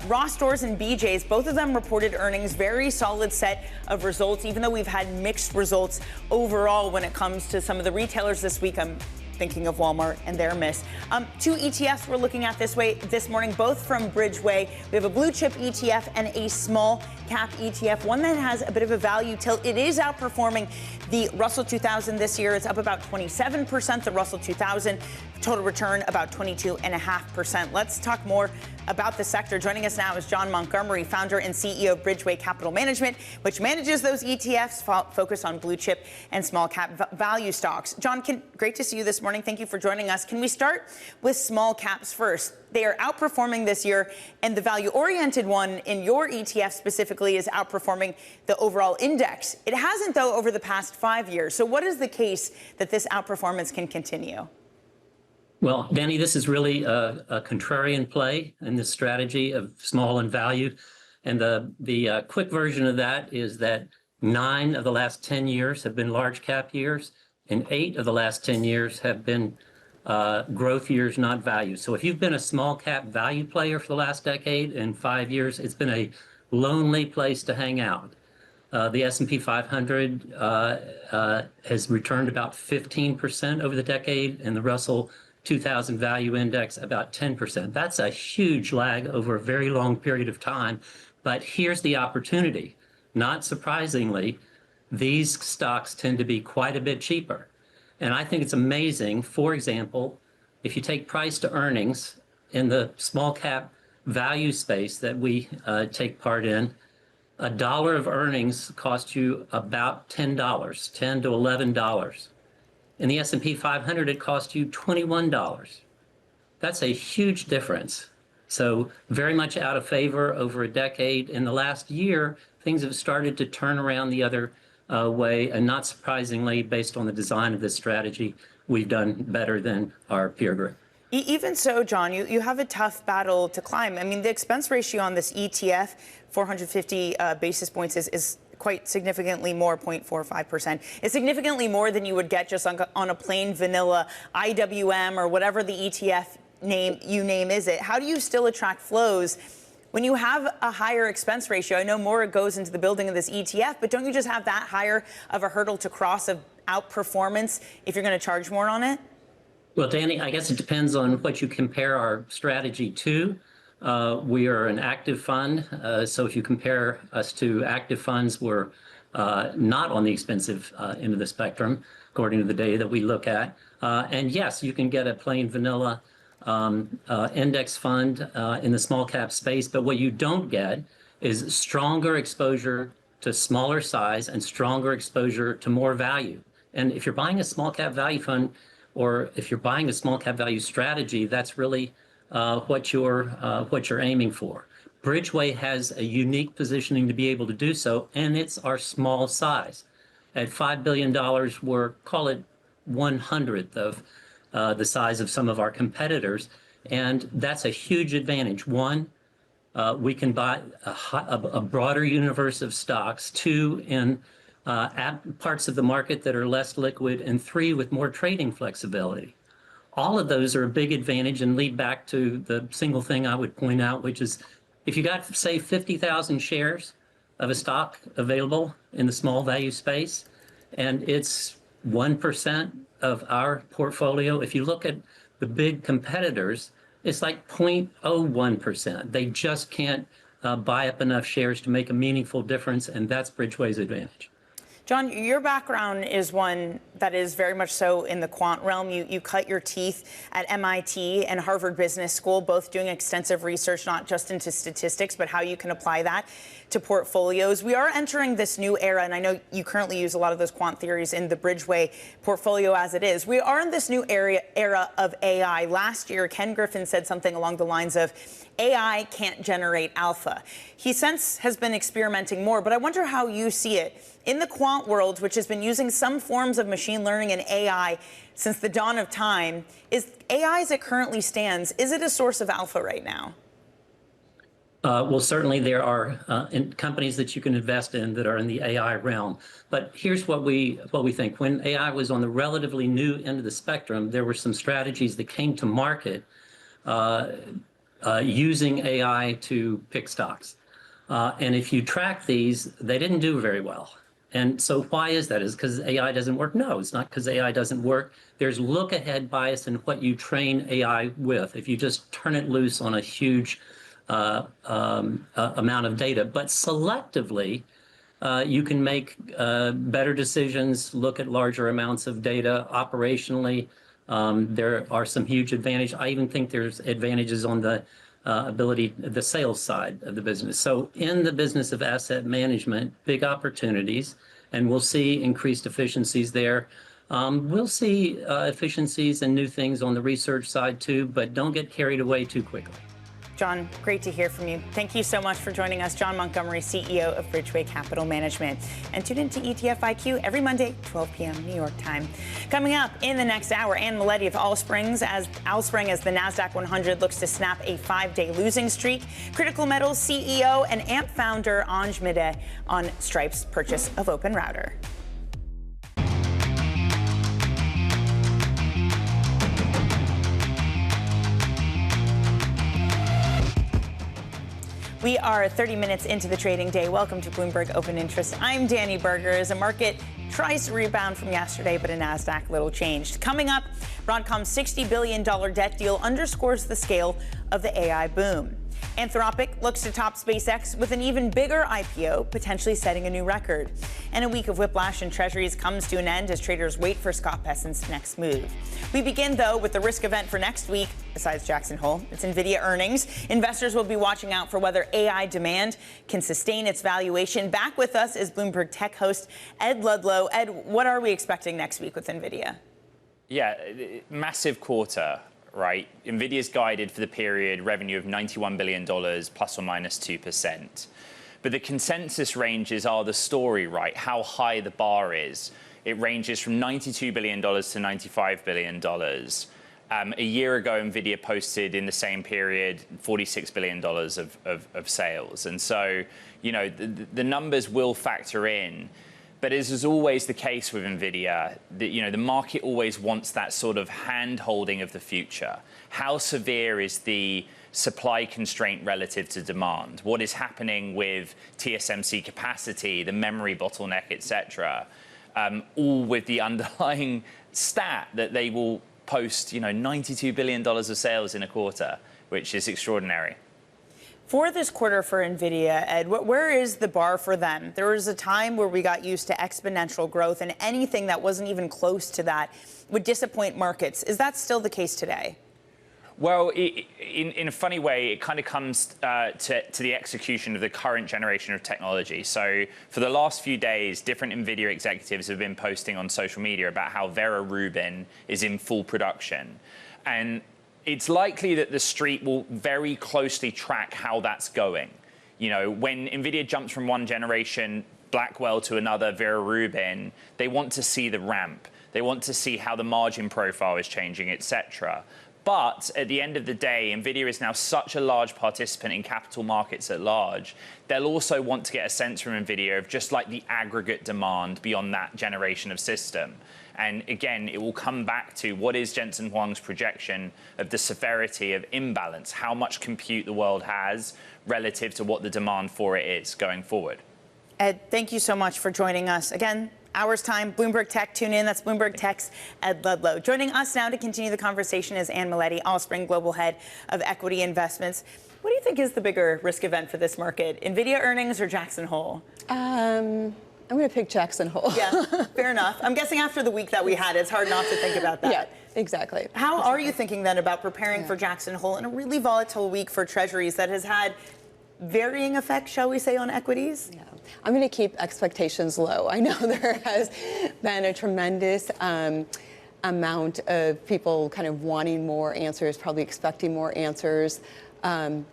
Ross Stores and BJ's, both of them reported earnings. Very solid set of results, even though we've had mixed results overall when it comes to some of the retailers this week. I'm thinking of Walmart and their miss. 2 ETFs we're looking at this morning, both from Bridgeway. We have a blue chip ETF and a small cap ETF, one that has a bit of a value tilt. It is outperforming the Russell 2000 this year. It's up about 27%. The Russell 2000 total return about 22.5%. Let's talk more about the sector. Joining us now is John Montgomery, founder and CEO of Bridgeway Capital Management, which manages those ETFs focused on blue chip and small cap value stocks. John, great to see you this morning. Thank you for joining us. Can we start with small caps first? They are outperforming this year, and the value-oriented one in your ETF specifically is outperforming the overall index. It hasn't, though, over the past 5 years. So what is the case that this outperformance can continue? Well, Dani, this is really a contrarian play in this strategy of small and value. And the quick version of that is that 9 of the last 10 years have been large cap years, and 8 of the last 10 years have been growth years, not value. So if you've been a small cap value player for the last decade, in 5 years, it's been a lonely place to hang out. The S&P 500 has returned about 15% over the decade, and the Russell 2000 Value Index about 10%. That's a huge lag over a very long period of time. But here's the opportunity. Not surprisingly, these stocks tend to be quite a bit cheaper. And I think it's amazing. For example, if you take price to earnings in the small cap value space that we take part in, $1 of earnings costs you about $10, $10 to $11. In the S&P 500, it costs you $21. That's a huge difference. So very much out of favor over a decade. In the last year, things have started to turn around the other way, and not surprisingly, based on the design of this strategy, we've done better than our peer group. Even so, John, you have a tough battle to climb. I mean, the expense ratio on this ETF, 450 basis points, is quite significantly more, 0.45%. It's significantly more than you would get just on a plain vanilla IWM or whatever the ETF name is it. How do you still attract flows when you have a higher expense ratio? I know more goes into the building of this ETF, but don't you just have that higher of a hurdle to cross of outperformance if you're going to charge more on it? Well, Dani, I guess it depends on what you compare our strategy to. We are an active fund, so if you compare us to active funds, we're not on the expensive end of the spectrum, according to the data that we look at. And yes, you can get a plain vanilla index fund in the small cap space, but what you don't get is stronger exposure to smaller size and stronger exposure to more value. And if you're buying a small cap value fund, or if you're buying a small cap value strategy, that's really what you're aiming for. Bridgeway has a unique positioning to be able to do so, and it's our small size. At $5 billion, we're, call it 1/100th of the size of some of our competitors, and that's a huge advantage. One, we can buy a broader universe of stocks. Two, in parts of the market that are less liquid, and three, with more trading flexibility. All of those are a big advantage and lead back to the single thing I would point out, which is if you got, say, 50,000 shares of a stock available in the small value space, and it's 1% of our portfolio, if you look at the big competitors, it's like 0.01%. They just can't buy up enough shares to make a meaningful difference, and that's Bridgeway's advantage. John, your background is one that is very much so in the quant realm. You cut your teeth at MIT and Harvard Business School, both doing extensive research, not just into statistics, but how you can apply that to portfolios. We are entering this new era, and I know you currently use a lot of those quant theories in the Bridgeway portfolio as it is. We are in this new era of AI. Last year, Ken Griffin said something along the lines of, AI can't generate alpha. He since has been experimenting more, but I wonder how you see it. In the quant world, which has been using some forms of machine learning and AI since the dawn of time, is AI as it currently stands, is it a source of alpha right now? Well, certainly there are companies that you can invest in that are in the AI realm. But here's what we think. When AI was on the relatively new end of the spectrum, there were some strategies that came to market using AI to pick stocks. And if you track these, they didn't do very well. And so why is that? Is it because AI doesn't work? No, it's not because AI doesn't work. There's look-ahead bias in what you train AI with if you just turn it loose on a huge amount of data. But selectively, you can make better decisions, look at larger amounts of data operationally. There are some huge advantages. I even think there's advantages on the the sales side of the business. So in the business of asset management, big opportunities, and we'll see increased efficiencies there. We'll see efficiencies and new things on the research side too, but don't get carried away too quickly. John, great to hear from you. Thank you so much for joining us. John Montgomery, CEO of Bridgeway Capital Management. And tune into ETF IQ every Monday, 12 p.m. New York time. Coming up in the next hour, Miletti of Allspring as the NASDAQ 100 looks to snap a 5-day losing streak. Critical Metals CEO and AMP founder Anjney Midha on Stripe's purchase of Open Router. We are 30 minutes into the trading day. Welcome to Bloomberg Open Interest. I'm Dani Burger. As the market tries to rebound from yesterday, but a NASDAQ little changed. Coming up, Broadcom's $60 billion debt deal underscores the scale of the AI boom. Anthropic looks to top SpaceX with an even bigger IPO, potentially setting a new record. And a week of whiplash in treasuries comes to an end as traders wait for Scott Bessent's next move. We begin, though, with the risk event for next week, besides Jackson Hole. It's Nvidia earnings. Investors will be watching out for whether AI demand can sustain its valuation. Back with us is Bloomberg Tech host Ed Ludlow. Ed, what are we expecting next week with Nvidia? Yeah, massive quarter. Right, Nvidia's guided for the period revenue of $91 billion plus or minus 2%. But the consensus ranges are the story, right? How high the bar is. It ranges from $92 billion to $95 billion. A year ago, Nvidia posted in the same period $46 billion of sales. And so, you know, the numbers will factor in. But as is always the case with Nvidia, the market always wants that sort of hand-holding of the future. How severe is the supply constraint relative to demand? What is happening with TSMC capacity, the memory bottleneck, et cetera? All with the underlying stat that they will post, $92 billion of sales in a quarter, which is extraordinary. For this quarter for Nvidia, Ed, where is the bar for them? There was a time where we got used to exponential growth, and anything that wasn't even close to that would disappoint markets. Is that still the case today? Well, in a funny way, it kind of comes to the execution of the current generation of technology. So for the last few days, different Nvidia executives have been posting on social media about how Vera Rubin is in full production. And it's likely that the street will very closely track how that's going. When Nvidia jumps from one generation, Blackwell, to another, Vera Rubin, they want to see the ramp. They want to see how the margin profile is changing, et cetera. But at the end of the day, Nvidia is now such a large participant in capital markets at large. They'll also want to get a sense from Nvidia of just like the aggregate demand beyond that generation of system. And again, it will come back to what is Jensen Huang's projection of the severity of imbalance, how much compute the world has relative to what the demand for it is going forward. Ed, thank you so much for joining us. Again, hour's time, Bloomberg Tech, tune in. That's Bloomberg Tech's Ed Ludlow. Joining us now to continue the conversation is Anne Miletti, Allspring Global Head of Equity Investments. What do you think is the bigger risk event for this market, Nvidia earnings or Jackson Hole? I'm going to pick Jackson Hole. Yeah, fair enough. I'm guessing after the week that we had, it's hard not to think about that. Yeah, exactly. How are you thinking then about preparing for Jackson Hole in a really volatile week for treasuries that has had varying effects, shall we say, on equities? Yeah. I'm going to keep expectations low. I know there has been a tremendous amount of people kind of wanting more answers, probably expecting more answers.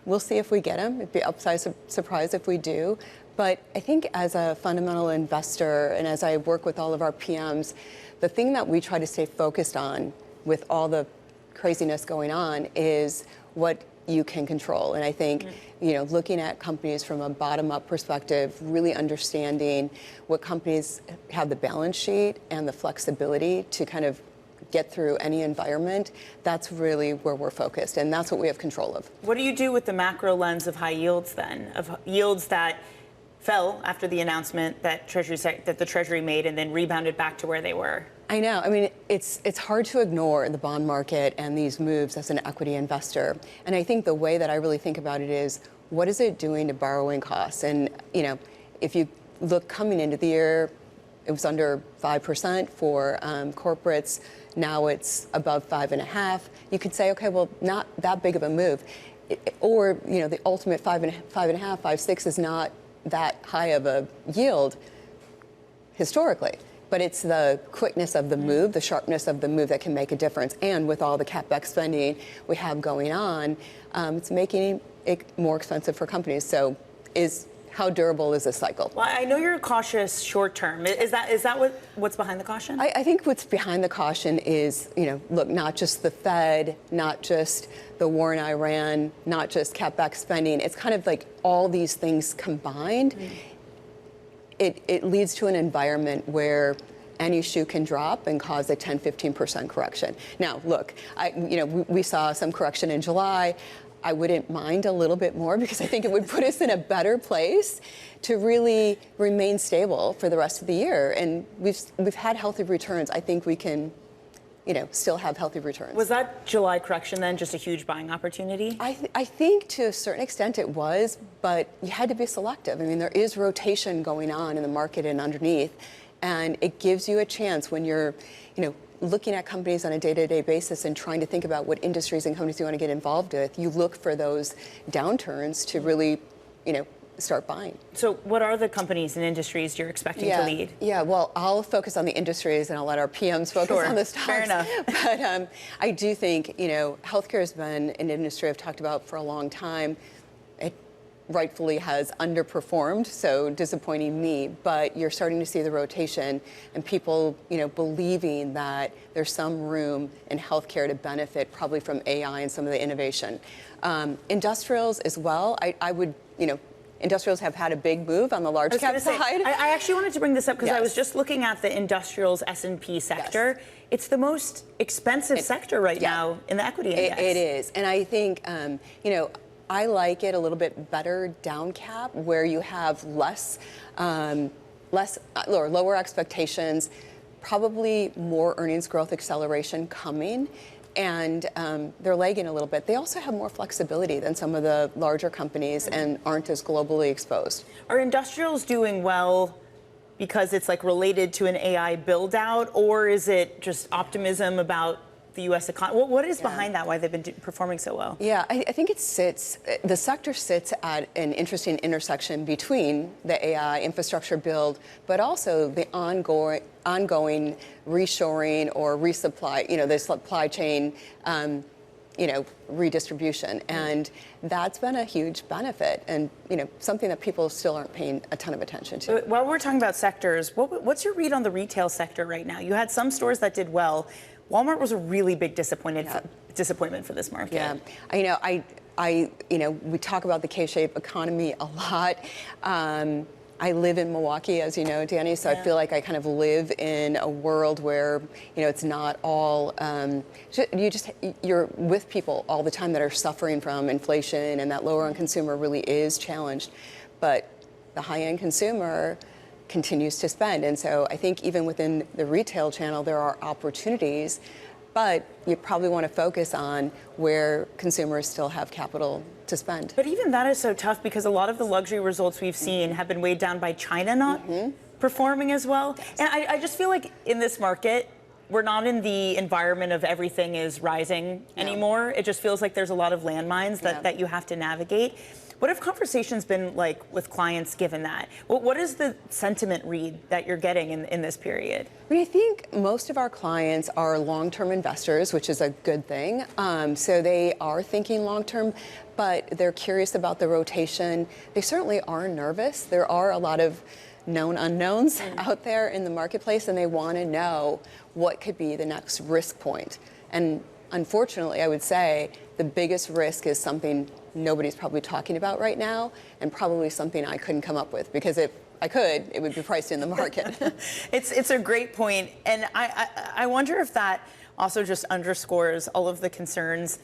We'll see if we get them. It'd be upside surprise if we do. But I think as a fundamental investor and as I work with all of our PMs, the thing that we try to stay focused on with all the craziness going on is what you can control. And I think, looking at companies from a bottom-up perspective, really understanding what companies have the balance sheet and the flexibility to kind of get through any environment, that's really where we're focused. And that's what we have control of. What do you do with the macro lens of high yields then, of yields that fell after the announcement that the Treasury made and then rebounded back to where they were? I know. I mean, it's hard to ignore the bond market and these moves as an equity investor. And I think the way that I really think about it is, what is it doing to borrowing costs? And, if you look coming into the year, it was under 5% for corporates. Now it's above 5.5%. You could say, okay, well, not that big of a move. Or, the ultimate 5.5, 5.6 is not that high of a yield historically. But it's the quickness of the move, the sharpness of the move that can make a difference. And with all the CapEx spending we have going on, it's making it more expensive for companies. So how durable is this cycle? Well, I know you're cautious short term. Is that what's behind the caution? I think what's behind the caution is, look, not just the Fed, not just the war in Iran, not just CapEx spending. It's kind of like all these things combined. It leads to an environment where any shoe can drop and cause a 10-15% correction. Now, look, we saw some correction in July. I wouldn't mind a little bit more because I think it would put us in a better place to really remain stable for the rest of the year. And we've had healthy returns. I think we can, still have healthy returns. Was that July correction then just a huge buying opportunity? I think to a certain extent it was, but you had to be selective. I mean, there is rotation going on in the market and underneath, and it gives you a chance when you're, looking at companies on a day-to-day basis and trying to think about what industries and companies you want to get involved with. You look for those downturns to really, start buying. So what are the companies and industries you're expecting to lead? Yeah, well, I'll focus on the industries and I'll let our PMs focus on the stocks. Fair enough. But I do think, healthcare has been an industry I've talked about for a long time. It rightfully has underperformed, so disappointing me, but you're starting to see the rotation and people, believing that there's some room in healthcare to benefit probably from AI and some of the innovation. Industrials as well, I would, industrials have had a big move on the large cap side. I actually wanted to bring this up because I was just looking at the industrials S&P sector. Yes. It's the most expensive sector right now in the equity index. It is, and I think, I like it a little bit better down cap where you have lower expectations, probably more earnings growth acceleration coming. And they're lagging a little bit. They also have more flexibility than some of the larger companies and aren't as globally exposed. Are industrials doing well because it's related to an AI build out, or is it just optimism about the U.S. economy? What is behind that? Why they've been performing so well? Yeah, I think the sector sits at an interesting intersection between the AI infrastructure build, but also the ongoing reshoring or resupply, the supply chain, redistribution. And that's been a huge benefit and, something that people still aren't paying a ton of attention to. While we're talking about sectors, what's your read on the retail sector right now? You had some stores that did well. Walmart was a really big disappointment for this market. Yeah, we talk about the K-shaped economy a lot. I live in Milwaukee, as you know, Dani, so I feel like I kind of live in a world where, it's not all, you're with people all the time that are suffering from inflation, and that lower-end consumer really is challenged. But the high-end consumer continues to spend. And so I think even within the retail channel, there are opportunities, but you probably want to focus on where consumers still have capital to spend. But even that is so tough because a lot of the luxury results we've seen have been weighed down by China not performing as well. Yes. And I just feel like in this market, we're not in the environment of everything is rising anymore. It just feels like there's a lot of landmines that you have to navigate. What have conversations been like with clients given that? What is the sentiment read that you're getting in this period? I think most of our clients are long-term investors, which is a good thing. So they are thinking long-term, but they're curious about the rotation. They certainly are nervous. There are a lot of known unknowns out there in the marketplace, and they want to know what could be the next risk point. And unfortunately, I would say the biggest risk is something nobody's probably talking about right now, and probably something I couldn't come up with, because if I could, it would be priced in the market. It's a great point, and I wonder if that also just underscores all of the concerns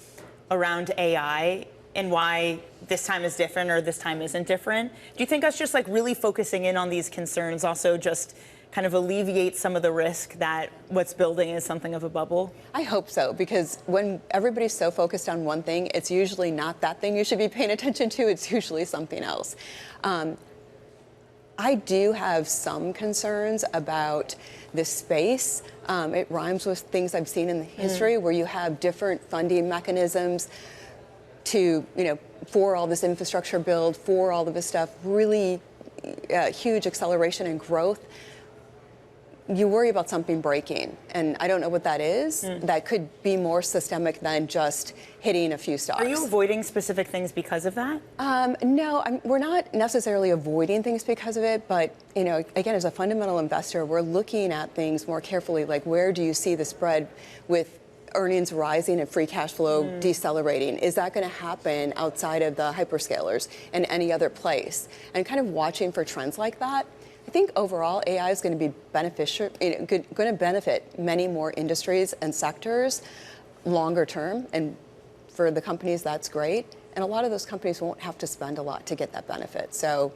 around AI and why this time is different or this time isn't different. Do you think us just really focusing in on these concerns also just kind of alleviate some of the risk that what's building is something of a bubble? I hope so, because when everybody's so focused on one thing, it's usually not that thing you should be paying attention to, it's usually something else. I do have some concerns about this space. It rhymes with things I've seen in the history where you have different funding mechanisms to, for all this infrastructure build, for all of this stuff, really huge acceleration and growth. You worry about something breaking, and I don't know what that is. That could be more systemic than just hitting a few stocks. Are you avoiding specific things because of that? No, we're not necessarily avoiding things because of it, but again, as a fundamental investor, we're looking at things more carefully, like where do you see the spread with earnings rising and free cash flow decelerating? Is that going to happen outside of the hyperscalers and any other place? And kind of watching for trends like that. I think overall AI is going to be beneficial, going to benefit many more industries and sectors longer term, and For the companies, that's great. And a lot of those companies won't have to spend a lot to get that benefit. So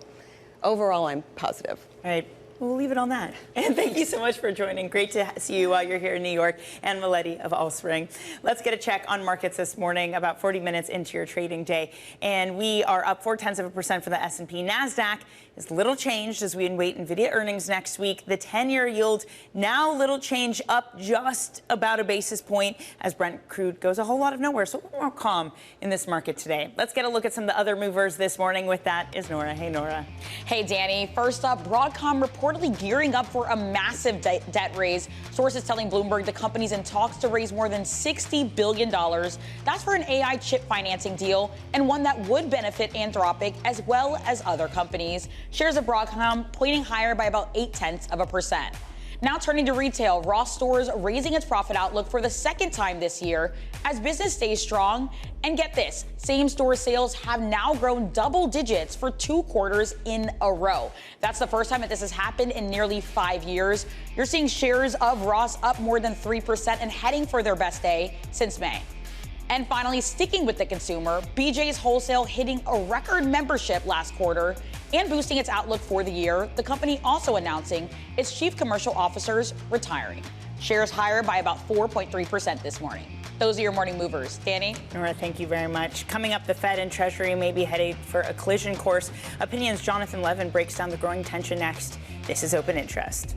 overall, I'm positive. All right. We'll leave it on that. And thank you so much for joining. Great to see you while you're here in New York. And Miletti of Allspring. Let's get a check on markets this morning, about 40 minutes into your trading day. And we are up 0.4% for the S&P. NASDAQ is little changed as we await Nvidia earnings next week. The 10-year yield now little change, up just about a basis point as Brent crude goes a whole lot of nowhere. So a little more calm in this market today. Let's get a look at some of the other movers this morning. With that is Nora. Hey, Nora. Hey, Dani. First up, Broadcom reportedly gearing up for a massive debt raise. Sources telling Bloomberg the company's in talks to raise more than $60 billion. That's for an AI chip financing deal, and one that would benefit Anthropic as well as other companies. Shares of Broadcom pointing higher by about 0.8%. Now turning to retail, Ross Stores raising its profit outlook for the second time this year as business stays strong. And get this, same-store sales have now grown double digits for 2 quarters in a row. That's the first time that this has happened in nearly 5 years. You're seeing shares of Ross up more than 3% and heading for their best day since May. And finally, sticking with the consumer, BJ's Wholesale hitting a record membership last quarter and boosting its outlook for the year. The company also announcing its chief commercial officers retiring. Shares higher by about 4.3% this morning. Those are your morning movers. Dani? Nora, thank you very much. Coming up, the Fed and Treasury may be headed for a collision course. Opinions, Jonathan Levin breaks down the growing tension next. This is Open Interest.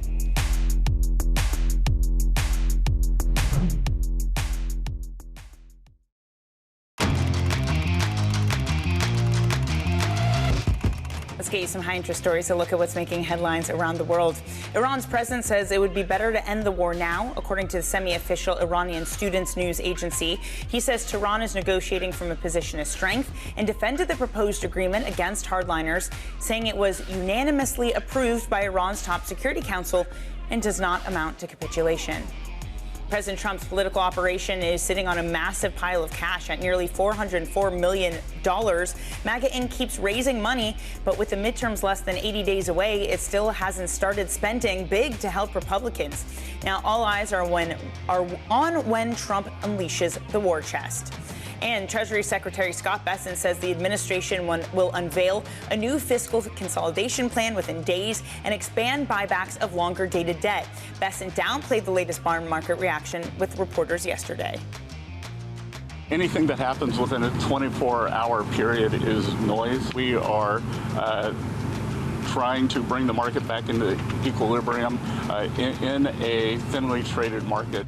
Let's get you some high interest stories, a look at what's making headlines around the world. Iran's president says it would be better to end the war now, according to the semi-official Iranian Students News Agency. He says Tehran is negotiating from a position of strength and defended the proposed agreement against hardliners, saying it was unanimously approved by Iran's top security council and does not amount to capitulation. President Trump's political operation is sitting on a massive pile of cash at nearly $404 million. MAGA Inc. keeps raising money, but with the midterms less than 80 days away, it still hasn't started spending big to help Republicans. Now, all eyes are on when Trump unleashes the war chest. And Treasury Secretary Scott Bessent says the administration will unveil a new fiscal consolidation plan within days and expand buybacks of longer-dated debt. Bessent downplayed the latest bond market reaction with reporters yesterday. Anything that happens within a 24-hour period is noise. We are trying to bring the market back into equilibrium in a thinly traded market.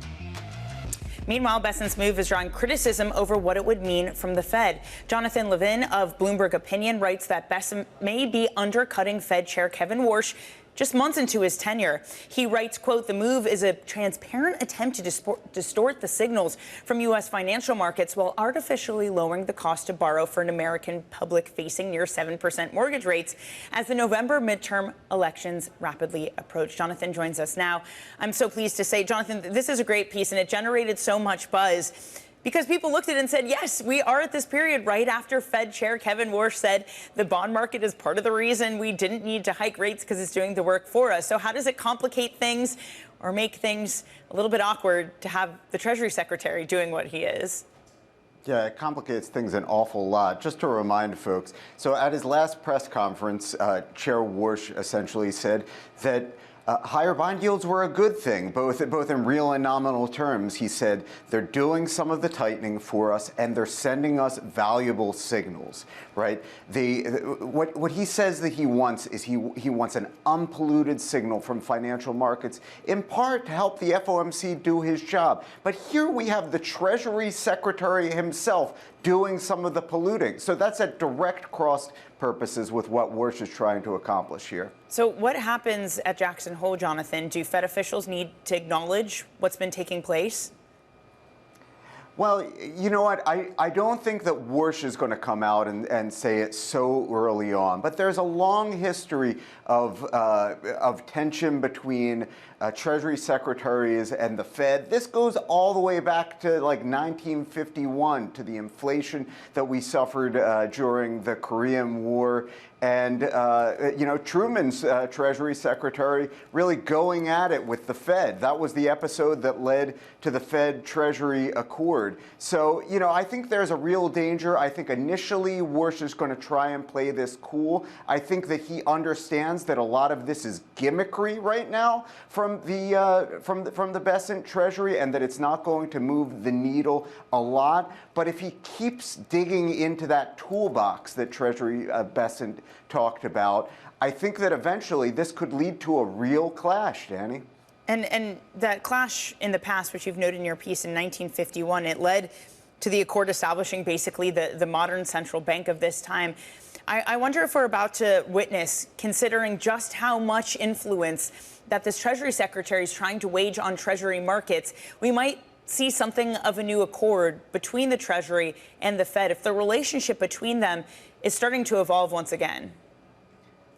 Meanwhile, Bessent's move is drawing criticism over what it would mean from the Fed. Jonathan Levin of Bloomberg Opinion writes that Bessent may be undercutting Fed Chair Kevin Warsh just months into his tenure. He writes, quote, the move is a transparent attempt to distort the signals from U.S. financial markets while artificially lowering the cost to borrow for an American public facing near 7% mortgage rates as the November midterm elections rapidly approach. Jonathan joins us now. I'm so pleased to say, Jonathan, this is a great piece and it generated so much buzz, because people looked at it and said, yes, we are at this period right after Fed Chair Kevin Warsh said the bond market is part of the reason we didn't need to hike rates because it's doing the work for us. So how does it complicate things or make things a little bit awkward to have the Treasury Secretary doing what he is? Yeah, it complicates things an awful lot. Just to remind folks, so at his last press conference, Chair Warsh essentially said that higher bond yields were a good thing, both in real and nominal terms. He said they're doing some of the tightening for us, and they're sending us valuable signals. Right? What he says that he wants is he wants an unpolluted signal from financial markets, in part to help the FOMC do his job. But here we have the Treasury Secretary himself doing some of the polluting. So that's at direct cross purposes with what Warsh is trying to accomplish here. So what happens at Jackson Hole, Jonathan? Do Fed officials need to acknowledge what's been taking place? Well, you know what? I don't think that Warsh is going to come out and say it so early on. But there's a long history of tension between Treasury secretaries and the Fed. This goes all the way back to like 1951, to the inflation that we suffered during the Korean War. And, Truman's Treasury Secretary really going at it with the Fed. That was the episode that led to the Fed Treasury Accord. word. So, you know, I think there's a real danger. I think initially Warsh is going to try and play this cool. I think that he understands that a lot of this is gimmickry right now from the Bessent Treasury, and that it's not going to move the needle a lot. But if he keeps digging into that toolbox that Treasury Bessent talked about, I think that eventually this could lead to a real clash, Dani. And that clash in the past, which you've noted in your piece in 1951, it led to the Accord establishing basically the modern central bank of this time. I wonder if we're about to witness, considering just how much influence that this Treasury Secretary is trying to wage on Treasury markets, we might see something of a new accord between the Treasury and the Fed if the relationship between them is starting to evolve once again.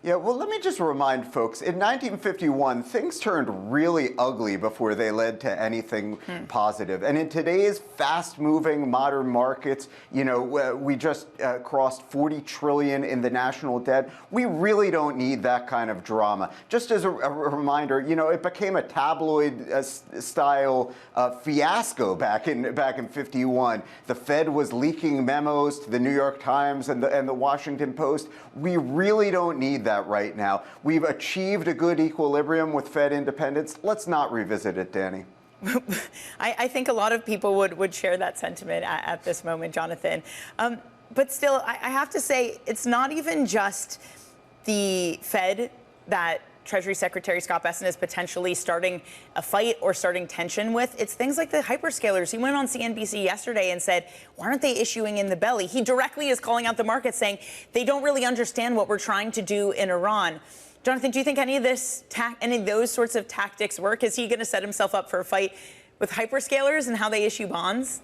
Yeah, well, let me just remind folks, in 1951, things turned really ugly before they led to anything positive. And in today's fast-moving modern markets, you know, we just crossed 40 trillion in the national debt. We really don't need that kind of drama. Just as a reminder, you know, it became a tabloid-style fiasco back in 51. The Fed was leaking memos to the New York Times and the Washington Post. We really don't need that right now. We've achieved a good equilibrium with Fed independence. Let's not revisit it, Dani. I think a lot of people would share that sentiment at this moment, Jonathan. But still, I have to say, it's not even just the Fed that Treasury Secretary Scott Bessent is potentially starting a fight or starting tension with. It's things like the hyperscalers. He went on CNBC yesterday and said, why aren't they issuing in the belly? He directly is calling out the market, saying they don't really understand what we're trying to do in Iran. Jonathan, do you think any of those sorts of tactics work? Is he going to set himself up for a fight with hyperscalers and how they issue bonds?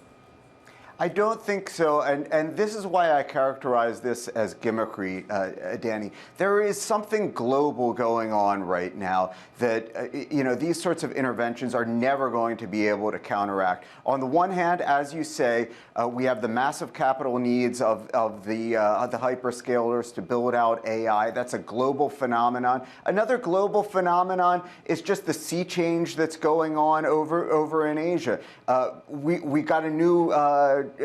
I don't think so, and this is why I characterize this as gimmickry, Dani. There is something global going on right now that, you know, these sorts of interventions are never going to be able to counteract. On the one hand, as you say, we have the massive capital needs of the hyperscalers to build out AI. That's a global phenomenon. Another global phenomenon is just the sea change that's going on over in Asia. We got a new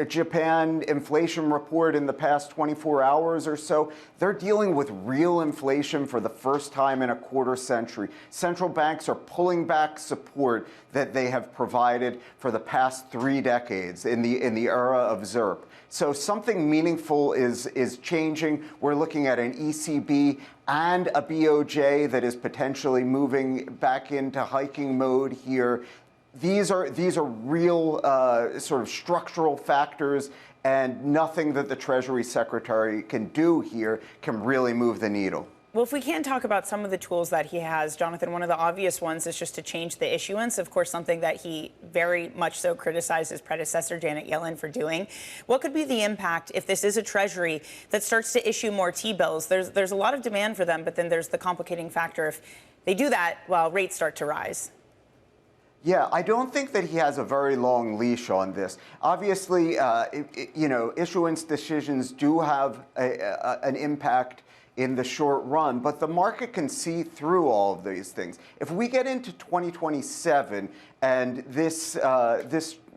Japan inflation report in the past 24 hours or so. They're dealing with real inflation for the first time in a quarter century. Central banks are pulling back support that they have provided for the past 3 decades in the era of ZIRP. So something meaningful is changing. We're looking at an ECB and a BOJ that is potentially moving back into hiking mode here. These are real sort of structural factors, and nothing that the Treasury Secretary can do here can really move the needle. Well, if we can talk about some of the tools that he has, Jonathan, one of the obvious ones is just to change the issuance. Of course, something that he very much so criticized his predecessor, Janet Yellen, for doing. What could be the impact if this is a Treasury that starts to issue more T-bills? There's a lot of demand for them, but then there's the complicating factor if they do that while rates start to rise. Yeah, I don't think that he has a very long leash on this. Obviously, you know, issuance decisions do have an impact in the short run, but the market can see through all of these things. If we get into 2027 and this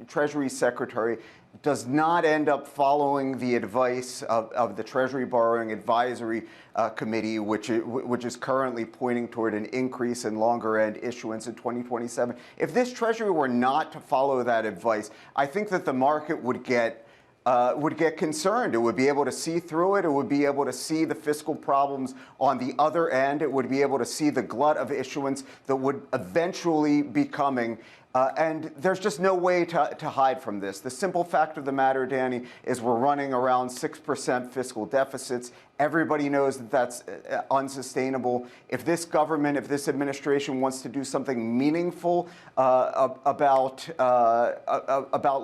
Treasury Secretary does not end up following the advice of the Treasury Borrowing Advisory Committee, which is currently pointing toward an increase in longer-end issuance in 2027. If this Treasury were not to follow that advice, I think that the market would get concerned. It would be able to see through it. It would be able to see the fiscal problems on the other end. It would be able to see the glut of issuance that would eventually be coming. And there's just no way to hide from this. The simple fact of the matter, Dani, is we're running around 6% fiscal deficits. Everybody knows that that's unsustainable. If this government, if this administration wants to do something meaningful about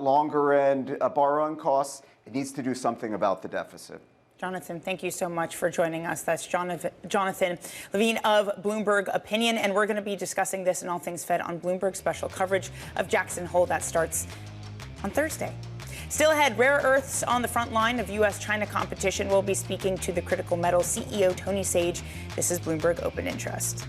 longer end borrowing costs, it needs to do something about the deficit. Jonathan, thank you so much for joining us. That's Jonathan Levine of Bloomberg Opinion, and we're going to be discussing this and all things Fed on Bloomberg special coverage of Jackson Hole that starts on Thursday. Still ahead, rare earths on the front line of U.S.-China competition. We'll be speaking to the Critical Metals CEO, Tony Sage. This is Bloomberg Open Interest.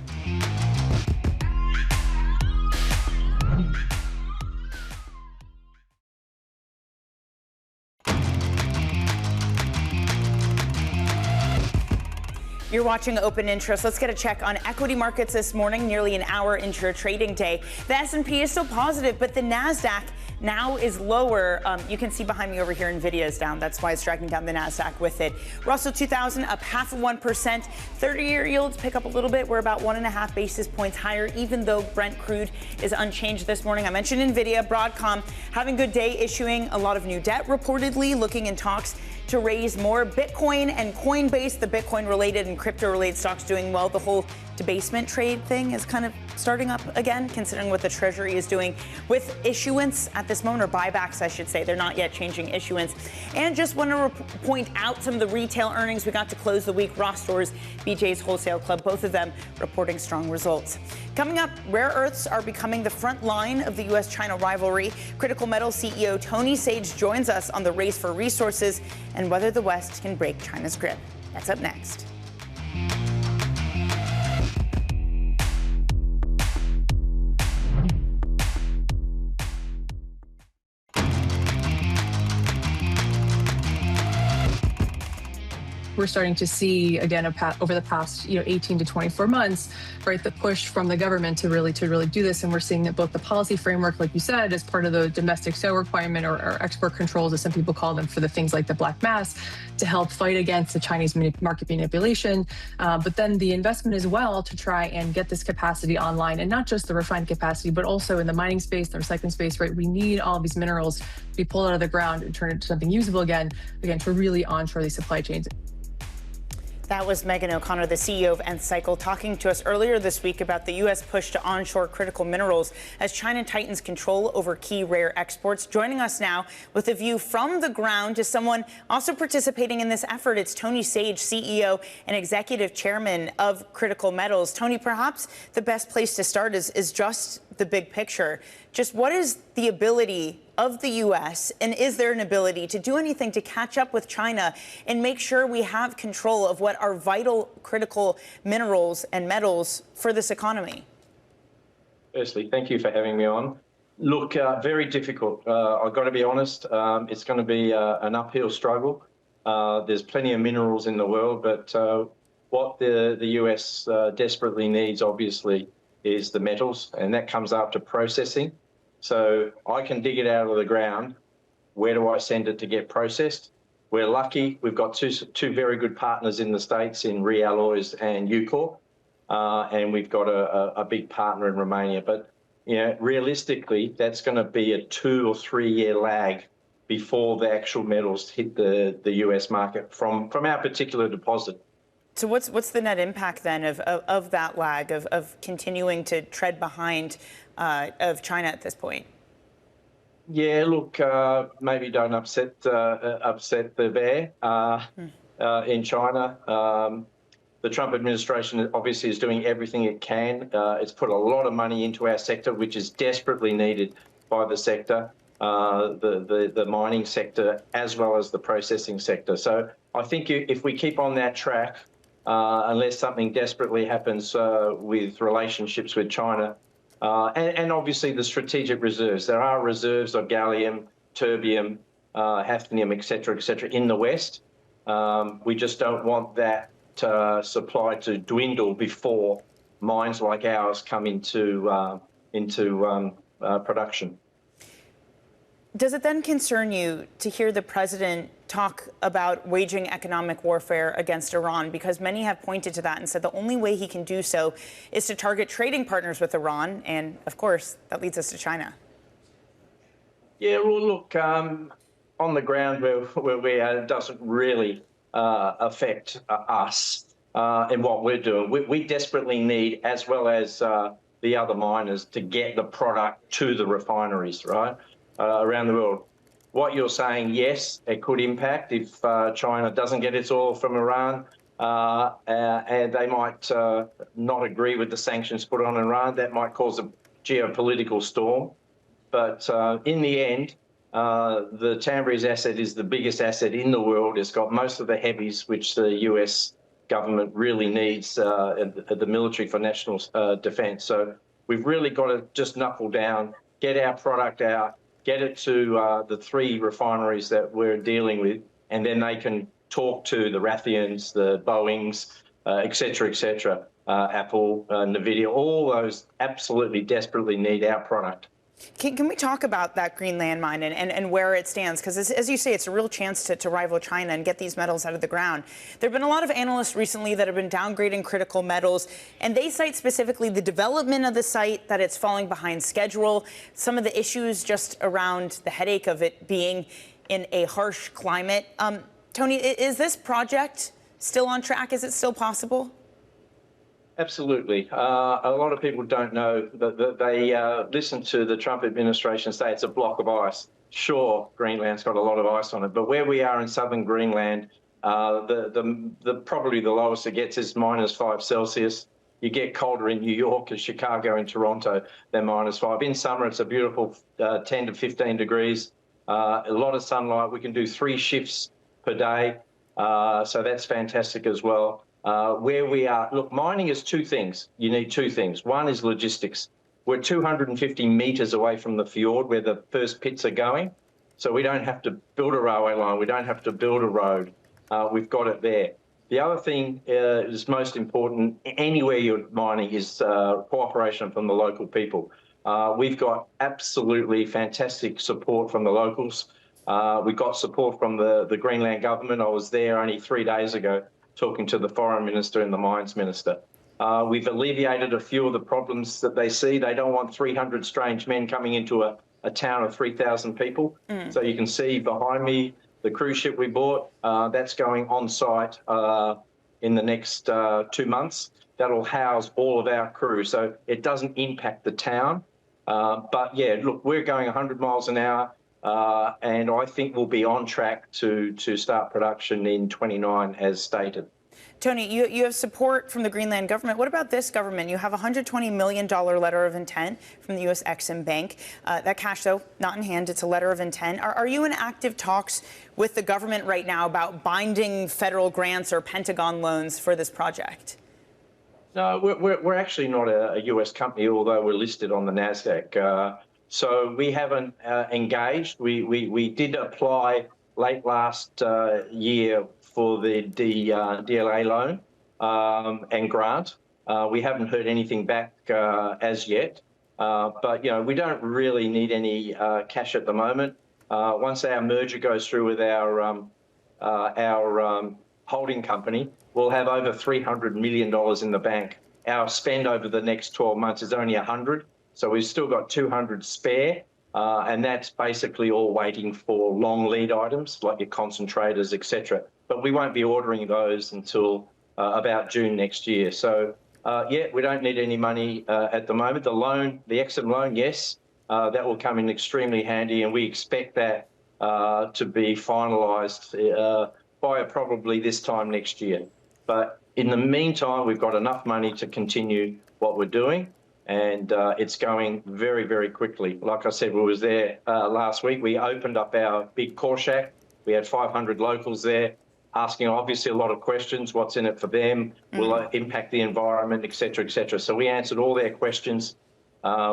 You're watching Open Interest. Let's get a check on equity markets this morning, nearly an hour into your trading day. The S&P is still positive, but the NASDAQ now is lower. You can see behind me over here, Nvidia is down. That's why it's dragging down the NASDAQ with it. Russell 2000 up 0.5%. 30-year yields pick up a little bit. We're about 1.5 basis points higher, even though Brent crude is unchanged this morning. I mentioned Nvidia, Broadcom having a good day, issuing a lot of new debt, reportedly looking in talks to raise more. Bitcoin and Coinbase, the Bitcoin-related and crypto-related stocks doing well. The whole debasement trade thing is kind of starting up again, considering what the Treasury is doing with issuance at this moment, or buybacks, I should say. They're not yet changing issuance. And just want to point out some of the retail earnings we got to close the week. Ross Stores, BJ's Wholesale Club, both of them reporting strong results. Coming up, rare earths are becoming the front line of the U.S.-China rivalry. Critical Metals CEO Tony Sage joins us on the race for resources and whether the West can break China's grip. That's up next. We're starting to see, again, over the past 18 to 24 months, right, the push from the government to really do this. And we're seeing that both the policy framework, like you said, as part of the domestic sale requirement or export controls, as some people call them, for the things like the black mass, to help fight against the Chinese market manipulation. But then the investment as well to try and get this capacity online, and not just the refined capacity, but also in the mining space, the recycling space, right? We need all these minerals to be pulled out of the ground and turn it into something usable again, to really onshore these supply chains. That was Megan O'Connor, the CEO of Ncycle, talking to us earlier this week about the U.S. push to onshore critical minerals as China tightens control over key rare exports. Joining us now with a view from the ground is someone also participating in this effort. It's Tony Sage, CEO and Executive Chairman of Critical Metals. Tony, perhaps the best place to start is just the big picture. Just what is the ability of the U.S. and is there an ability to do anything to catch up with China and make sure we have control of what are vital, critical minerals and metals for this economy? Firstly, thank you for having me on. Look, very difficult. I've got to be honest. It's going to be an uphill struggle. There's plenty of minerals in the world, but what the U.S. desperately needs, obviously, is the metals, and that comes after processing. So I can dig it out of the ground. Where do I send it to get processed? We're lucky. We've got two very good partners in the States in Realloys and Ucore, and we've got a big partner in Romania. But realistically, that's going to be a 2 or 3 year lag before the actual metals hit the U.S. market from our particular deposit. So what's the net impact then of that lag, of continuing to tread behind of China at this point? Yeah, look, maybe don't upset the bear in China. The Trump administration obviously is doing everything it can. It's put a lot of money into our sector, which is desperately needed by the sector, the mining sector, as well as the processing sector. So I think if we keep on that track, unless something desperately happens with relationships with China, and obviously the strategic reserves. There are reserves of gallium, terbium, hafnium, et cetera, in the West. We just don't want that supply to dwindle before mines like ours come into production. Does it then concern you to hear the president talk about waging economic warfare against Iran? Because many have pointed to that and said the only way he can do so is to target trading partners with Iran. And of course, that leads us to China. Yeah, well, look, on the ground where we are, it doesn't really affect us in what we're doing. We desperately need, as well as the other miners, to get the product to the refineries, right? Around the world. What you're saying, yes, it could impact if China doesn't get its oil from Iran, and they might not agree with the sanctions put on Iran. That might cause a geopolitical storm. But in the end, the Tabriz asset is the biggest asset in the world. It's got most of the heavies, which the US government really needs the military for national defense. So we've really got to just knuckle down, get our product out, get it to the 3 refineries that we're dealing with, and then they can talk to the Raytheons, the Boeings, et cetera, Apple, Nvidia, all those absolutely desperately need our product. Can we talk about that Greenland mine and where it stands? Because as you say, it's a real chance to rival China and get these metals out of the ground. There have been a lot of analysts recently that have been downgrading critical metals, and they cite specifically the development of the site, that it's falling behind schedule, some of the issues just around the headache of it being in a harsh climate. Tony, is this project still on track? Is it still possible? Absolutely. A lot of people don't know that they listen to the Trump administration say it's a block of ice. Sure, Greenland's got a lot of ice on it, but where we are in southern Greenland, probably the lowest it gets is -5 Celsius. You get colder in New York and Chicago and Toronto than -5. In summer, it's a beautiful 10 to 15 degrees. A lot of sunlight. We can do 3 shifts per day, so that's fantastic as well. Where we are, look, mining is 2 things. You need 2 things. One is logistics. We're 250 meters away from the fjord where the first pits are going, so we don't have to build a railway line. We don't have to build a road. We've got it there. The other thing is most important anywhere you're mining is cooperation from the local people. We've got absolutely fantastic support from the locals. We got support from the Greenland government. I was there only 3 days ago talking to the foreign minister and the mines minister. We've alleviated a few of the problems that they see. They don't want 300 strange men coming into a town of 3,000 people. So you can see behind me the cruise ship we bought. That's going on site in the next 2 months. That'll house all of our crew. So it doesn't impact the town. But yeah, look, we're going 100 miles an hour. And I think we'll be on track to start production in 29 as stated. Tony, you have support from the Greenland government. What about this government? You have a $120 million letter of intent from the U.S. Exim Bank. That cash, though, not in hand. It's a letter of intent. Are you in active talks with the government right now about binding federal grants or Pentagon loans for this project? No, we're actually not a U.S. company, although we're listed on the NASDAQ. So we haven't engaged. We did apply late last year for the DLA loan and grant. We haven't heard anything back as yet. But, you know, we don't really need any cash at the moment. Once our merger goes through with our holding company, we'll have over $300 million in the bank. Our spend over the next 12 months is only 100. So we've still got 200 spare, and that's basically all waiting for long lead items like your concentrators, et cetera. But we won't be ordering those until about June next year. So, yeah, we don't need any money at the moment. The loan, the Exim loan, yes, that will come in extremely handy, and we expect that to be finalised by probably this time next year. But in the meantime, we've got enough money to continue what we're doing. And it's going very, very quickly. Like I said, we was there last week. We opened up our big core shack. We had 500 locals there asking obviously a lot of questions. What's in it for them? Will it impact the environment, et cetera, et cetera. So we answered all their questions.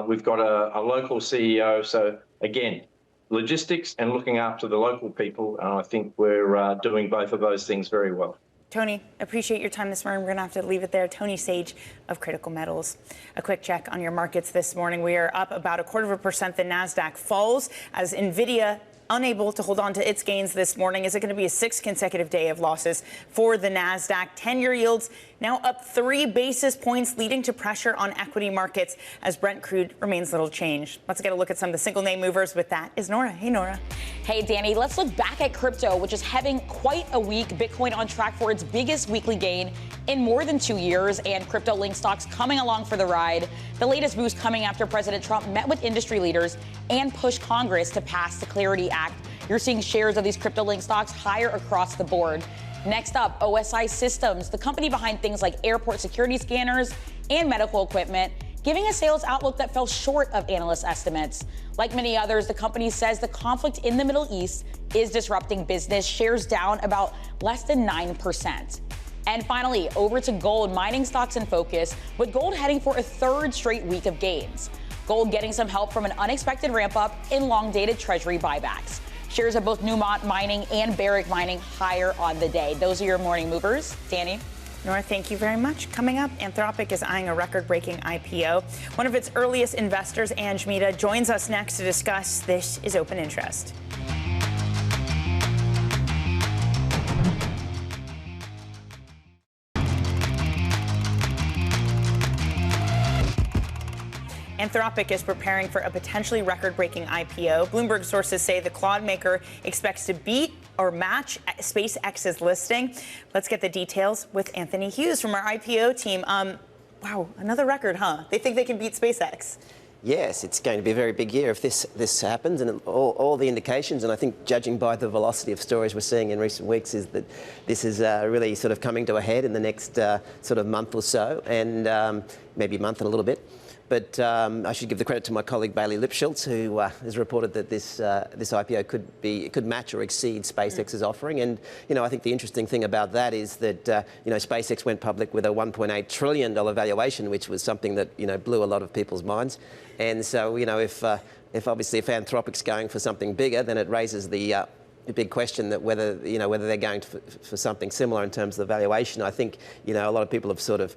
We've got a local CEO. So again, logistics and looking after the local people. And I think we're doing both of those things very well. Tony, appreciate your time this morning. We're going to have to leave it there. Tony Sage of Critical Metals. A quick check on your markets this morning. We are up about 0.25%. The NASDAQ falls as Nvidia unable to hold on to its gains this morning. Is it going to be a 6th consecutive day of losses for the NASDAQ? 10-year yields now up 3 basis points, leading to pressure on equity markets as Brent crude remains little changed. Let's get a look at some of the single name movers. With that is Nora. Hey, Nora. Hey, Dani. Let's look back at crypto, which is having quite a week. Bitcoin on track for its biggest weekly gain in more than 2 years, and crypto-linked stocks coming along for the ride. The latest boost coming after President Trump met with industry leaders and pushed Congress to pass the Clarity Act. You're seeing shares of these crypto-linked stocks higher across the board. Next up, OSI Systems, the company behind things like airport security scanners and medical equipment, giving a sales outlook that fell short of analyst estimates. Like many others, the company says the conflict in the Middle East is disrupting business, shares down about less than 9%. And finally, over to gold, mining stocks in focus, with gold heading for a 3rd straight week of gains. Gold getting some help from an unexpected ramp up in long-dated Treasury buybacks. Shares of both Newmont Mining and Barrick Mining higher on the day. Those are your morning movers. Dani? Nora, thank you very much. Coming up, Anthropic is eyeing a record-breaking IPO. One of its earliest investors, Anjney Midha, joins us next to discuss This is Open Interest. Anthropic is preparing for a potentially record-breaking IPO. Bloomberg sources say the cloud maker expects to beat or match SpaceX's listing. Let's get the details with Anthony Hughes from our IPO team. Wow, another record, huh? They think they can beat SpaceX. Yes, it's going to be a very big year if this happens, and all the indications, and I think judging by the velocity of stories we're seeing in recent weeks, is that this is really sort of coming to a head in the next sort of month or so, and maybe a month and a little bit. But I should give the credit to my colleague Bailey Lipschultz, who has reported that this IPO could match or exceed SpaceX's offering. And I think the interesting thing about that is that SpaceX went public with a $1.8 trillion valuation, which was something that blew a lot of people's minds. And so if obviously if Anthropic's going for something bigger, then it raises the big question that whether they're going for something similar in terms of the valuation. I think a lot of people have sort of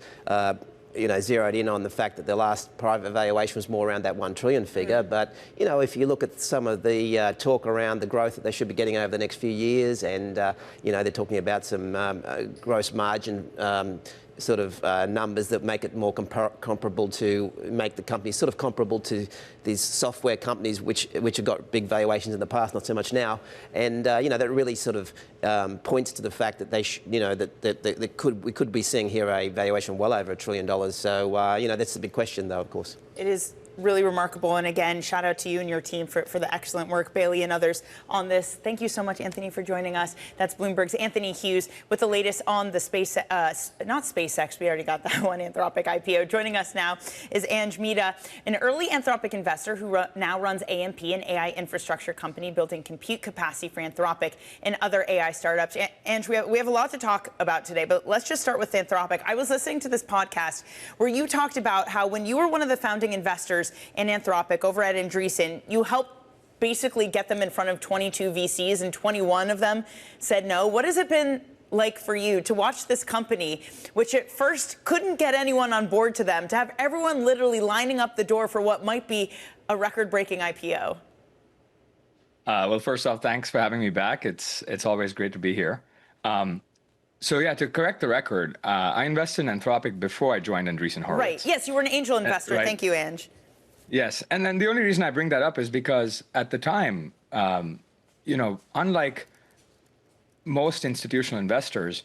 zeroed in on the fact that the last private valuation was more around that $1 trillion figure. But, if you look at some of the talk around the growth that they should be getting over the next few years, and, they're talking about some gross margin sort of numbers that make it more comparable to, make the company sort of comparable to these software companies which have got big valuations in the past, not so much now. And that really sort of points to the fact that we could be seeing here a valuation well over $1 trillion. So that's the big question, though, of course. It is really remarkable. And again, shout out to you and your team for the excellent work, Bailey and others on this. Thank you so much, Anthony, for joining us. That's Bloomberg's Anthony Hughes with the latest on the not SpaceX, we already got that one, Anthropic IPO. Joining us now is Anjney Midha, an early Anthropic investor who now runs AMP, an AI infrastructure company building compute capacity for Anthropic and other AI startups. And we have a lot to talk about today, but let's just start with Anthropic. I was listening to this podcast where you talked about how when you were one of the founding investors in Anthropic over at Andreessen, you helped basically get them in front of 22 VCs and 21 of them said no. What has it been like for you to watch this company, which at first couldn't get anyone on board to them, to have everyone literally lining up the door for what might be a record-breaking IPO? Well, first off, thanks for having me back. It's always great to be here. So yeah, to correct the record, I invested in Anthropic before I joined Andreessen Horowitz. Right. Yes, you were an angel investor. Right. Thank you, Ange. Yes, and then the only reason I bring that up is because at the time, unlike most institutional investors,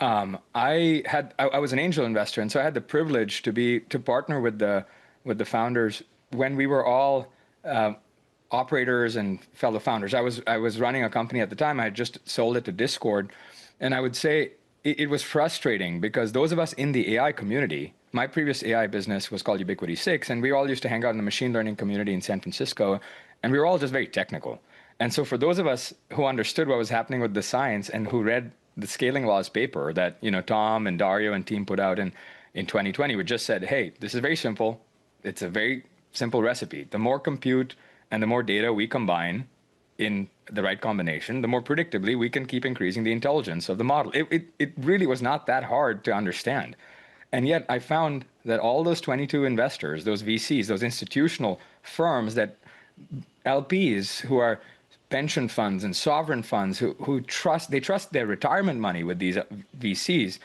I was an angel investor, and so I had the privilege to partner with the founders when we were all operators and fellow founders. I was running a company at the time. I had just sold it to Discord, and I would say it was frustrating because those of us in the AI community, my previous AI business was called Ubiquity 6, and we all used to hang out in the machine learning community in San Francisco, and we were all just very technical. And so for those of us who understood what was happening with the science and who read the scaling laws paper that Tom and Dario and team put out in 2020, we just said, hey, this is very simple. It's a very simple recipe. The more compute and the more data we combine in the right combination, the more predictably we can keep increasing the intelligence of the model. It really was not that hard to understand. And yet I found that all those 22 investors, those VCs, those institutional firms, that LPs who are pension funds and sovereign funds who trust their retirement money with these VCs,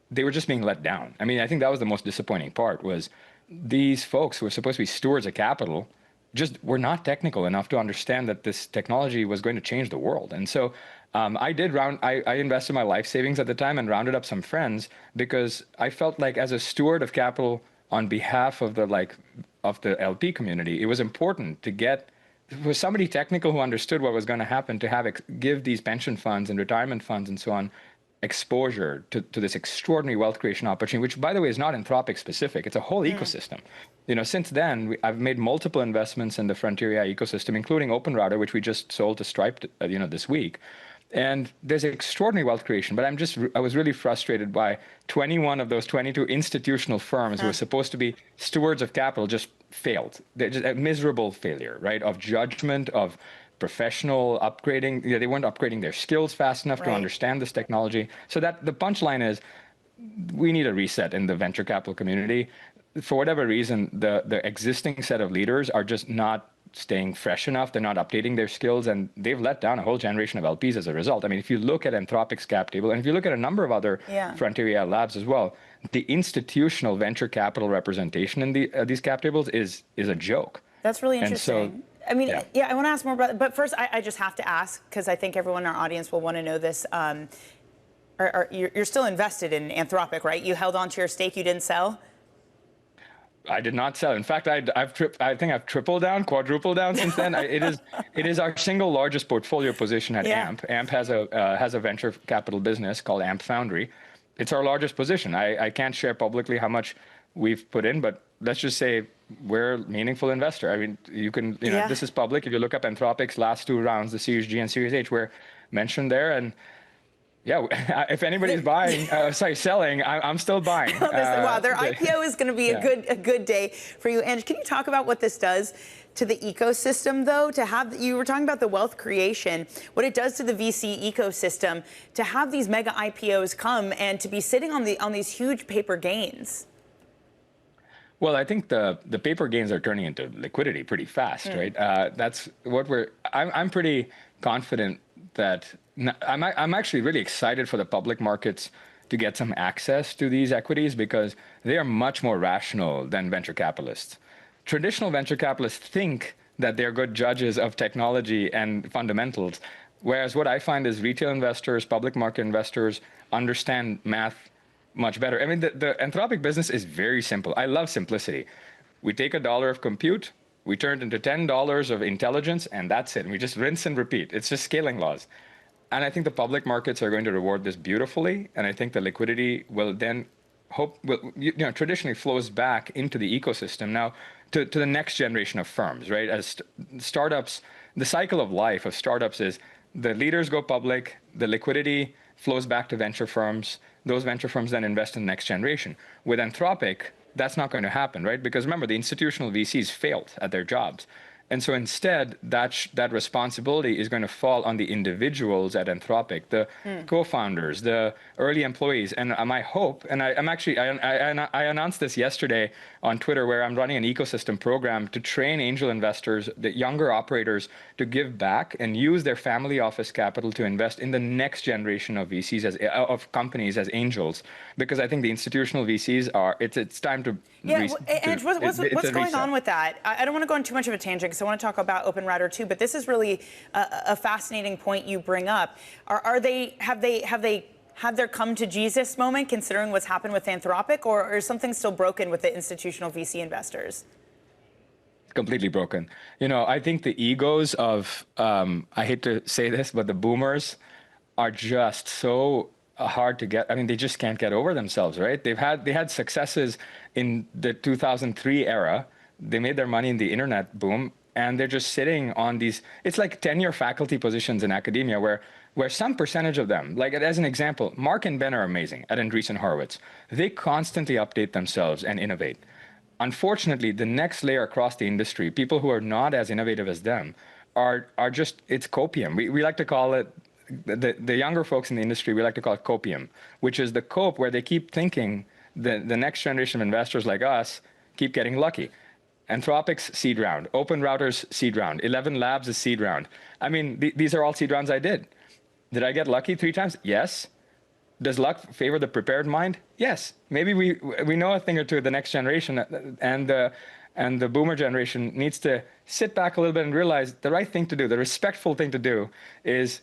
they were just being let down. I mean, I think that was the most disappointing part, was these folks who were supposed to be stewards of capital just were not technical enough to understand that this technology was going to change the world. And so I invested my life savings at the time and rounded up some friends because I felt like, as a steward of capital on behalf of the LP community, it was important to get somebody technical who understood what was going to happen, to give these pension funds and retirement funds and so on exposure to this extraordinary wealth creation opportunity, which, by the way, is not Anthropic specific. It's a whole ecosystem. Since then, I've made multiple investments in the frontier AI ecosystem, including OpenRouter, which we just sold to Stripe, this week. And there's extraordinary wealth creation, but I was really frustrated by 21 of those 22 institutional firms who were supposed to be stewards of capital just failed. They're just a miserable failure, right, of judgment, of professional upgrading. They weren't upgrading their skills fast enough to understand this technology. So that the punchline is, we need a reset in the venture capital community. For whatever reason, the existing set of leaders are just not staying fresh enough. They're not updating their skills, and they've let down a whole generation of LPs as a result. I mean, if you look at Anthropic's cap table, and if you look at a number of other frontier AI labs as well, the institutional venture capital representation in these cap tables is a joke. That's really interesting. And so, I mean, yeah, I want to ask more about it. But first, I just have to ask, because I think everyone in our audience will want to know this. You're still invested in Anthropic, right? You held on to your stake, you didn't sell? I did not sell. In fact, I think I've tripled down, quadrupled down since then. It is our single largest portfolio position at AMP. AMP has a venture capital business called AMP Foundry. It's our largest position. I can't share publicly how much we've put in, but let's just say we're a meaningful investor. I mean, this is public. If you look up Anthropic's last 2 rounds, the Series G and Series H, were mentioned there. And yeah, if anybody's selling, I'm still buying. Wow, their IPO is going to be a good day for you. And can you talk about what this does to the ecosystem, though? To have, you were talking about the wealth creation, what it does to the VC ecosystem, to have these mega IPOs come and to be sitting on these huge paper gains. Well, I think the paper gains are turning into liquidity pretty fast, right? That's what I'm pretty confident that I'm actually really excited for the public markets to get some access to these equities, because they are much more rational than venture capitalists. Traditional venture capitalists think that they're good judges of technology and fundamentals, whereas what I find is retail investors, public market investors understand math much better. I mean, the Anthropic business is very simple. I love simplicity. We take $1 of compute, we turn it into $10 of intelligence, and that's it. And we just rinse and repeat. It's just scaling laws. And I think the public markets are going to reward this beautifully. And I think the liquidity will then traditionally flows back into the ecosystem now to the next generation of firms, right? As startups, the cycle of life of startups is the leaders go public, the liquidity flows back to venture firms. Those venture firms then invest in the next generation. With Anthropic, that's not going to happen, right? Because remember, the institutional VCs failed at their jobs. And so instead, that responsibility is going to fall on the individuals at Anthropic, the co-founders, the early employees. And my hope, and I announced this yesterday on Twitter, where I'm running an ecosystem program to train angel investors, the younger operators, to give back and use their family office capital to invest in the next generation of VCs, of companies as angels. Because I think the institutional VCs it's time to... Yeah, and what's going on with that? I don't want to go on too much of a tangent, because I want to talk about Open Router too, but this is really a fascinating point you bring up. Have they had their come to Jesus moment, considering what's happened with Anthropic, or is something still broken with the institutional VC investors? Completely broken. I think the egos of, I hate to say this, but the boomers are just so hard to get. I mean, they just can't get over themselves, right? They had successes in the 2003 era. They made their money in the internet boom, and they're just sitting on these, it's like tenure faculty positions in academia where some percentage of them, like as an example, Mark and Ben are amazing at Andreessen Horowitz. They constantly update themselves and innovate. Unfortunately, the next layer across the industry, people who are not as innovative as them, are just, it's copium. We like to call it, the younger folks in the industry, we like to call it copium, which is the cope where they keep thinking the next generation of investors like us keep getting lucky. Anthropic's seed round, Open Router's seed round, 11 Labs' is seed round. I mean, these are all seed rounds I did. Did I get lucky 3 times? Yes. Does luck favor the prepared mind? Yes. Maybe we know a thing or two of the next generation, and the boomer generation needs to sit back a little bit and realize the right thing to do, the respectful thing to do, is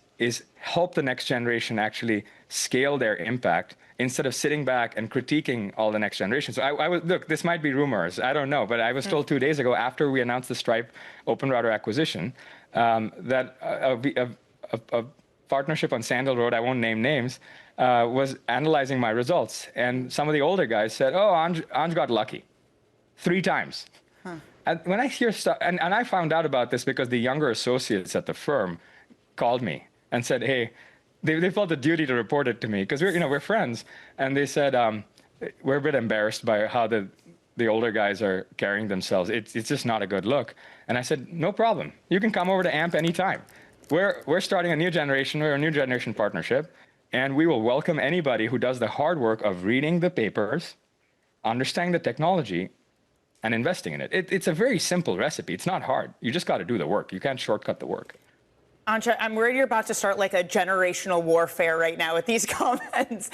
help the next generation actually scale their impact instead of sitting back and critiquing all the next generation. So I was, look, this might be rumors, I don't know, but I was told 2 days ago, after we announced the Stripe Open Router acquisition, that a partnership on Sandal Road, I won't name names, was analyzing my results. And some of the older guys said, oh, Anj got lucky 3 times. And when I hear stuff, and I found out about this because the younger associates at the firm called me and said, hey, they felt the duty to report it to me because we're friends. And they said, we're a bit embarrassed by how the the older guys are carrying themselves. It's just not a good look. And I said, no problem. You can come over to AMP anytime. We're starting a new generation. We're a new generation partnership. And we will welcome anybody who does the hard work of reading the papers, understanding the technology, and investing in it. It's a very simple recipe. It's not hard. You just got to do the work. You can't shortcut the work. Anjney, I'm worried you're about to start like a generational warfare right now with these comments.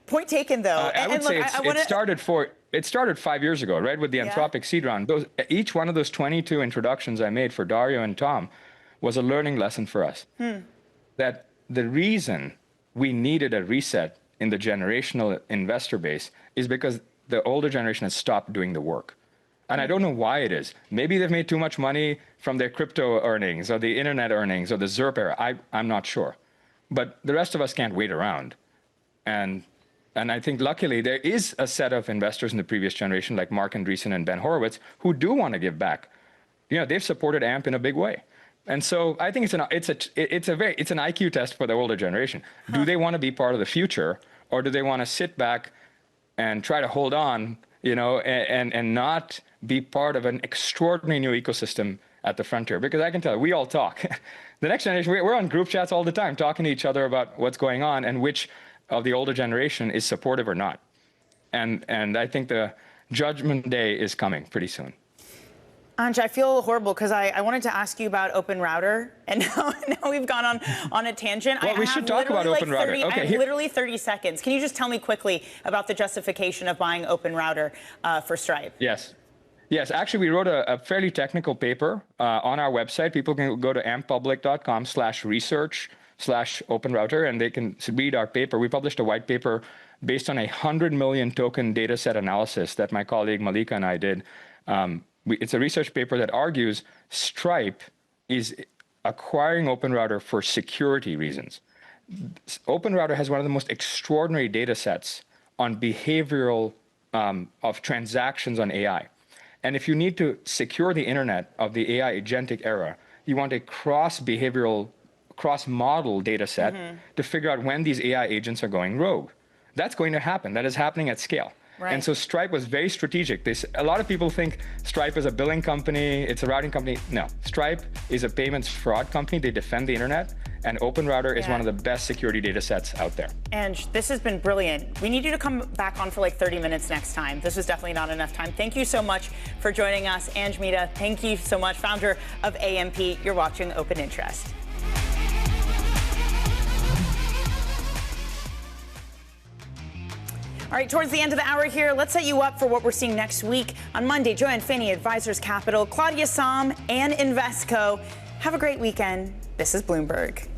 Point taken, though. I would say it started 5 years ago, right, with the Anthropic seed round. Each one of those 22 introductions I made for Dario and Tom was a learning lesson for us. That the reason we needed a reset in the generational investor base is because the older generation has stopped doing the work. And I don't know why it is. Maybe they've made too much money from their crypto earnings or the internet earnings or the ZERP era. I'm not sure. But the rest of us can't wait around. And I think luckily there is a set of investors in the previous generation like Mark Andreessen and Ben Horowitz who do want to give back. You know, they've supported AMP in a big way. And so I think it's an IQ test for the older generation. Do they want to be part of the future, or do they want to sit back and try to hold on, you know, and not be part of an extraordinary new ecosystem at the frontier? Because I can tell you, we all talk. The next generation, we're on group chats all the time, talking to each other about what's going on and which of the older generation is supportive or not. And I think the judgment day is coming pretty soon. Anj, I feel horrible because I wanted to ask you about Open Router, and now we've gone on a tangent. Well, we should talk about Open Router. Okay, I have literally 30 seconds. Can you just tell me quickly about the justification of buying Open Router for Stripe? Yes. Yes, actually, we wrote a fairly technical paper on our website. People can go to amppublic.com/research/OpenRouter, and they can read our paper. We published a white paper based on a 100 million token data set analysis that my colleague Malika and I did. It's a research paper that argues Stripe is acquiring Open Router for security reasons. Open Router has one of the most extraordinary data sets on behavioral of transactions on AI. And if you need to secure the internet of the AI agentic era, you want a cross-behavioral, cross-model data set to figure out when these AI agents are going rogue. That's going to happen. That is happening at scale. Right. And so Stripe was very strategic. A lot of people think Stripe is a billing company, it's a routing company. No, Stripe is a payments fraud company. They defend the internet, and Open Router is one of the best security data sets out there. Anj, this has been brilliant. We need you to come back on for like 30 minutes next time. This was definitely not enough time. Thank you so much for joining us. Anjney Midha, thank you so much, founder of AMP. You're watching Open Interest. All right, towards the end of the hour here, let's set you up for what we're seeing next week. On Monday, Joanne Finney, Advisors Capital, Claudia Sahm, and Invesco. Have a great weekend. This is Bloomberg.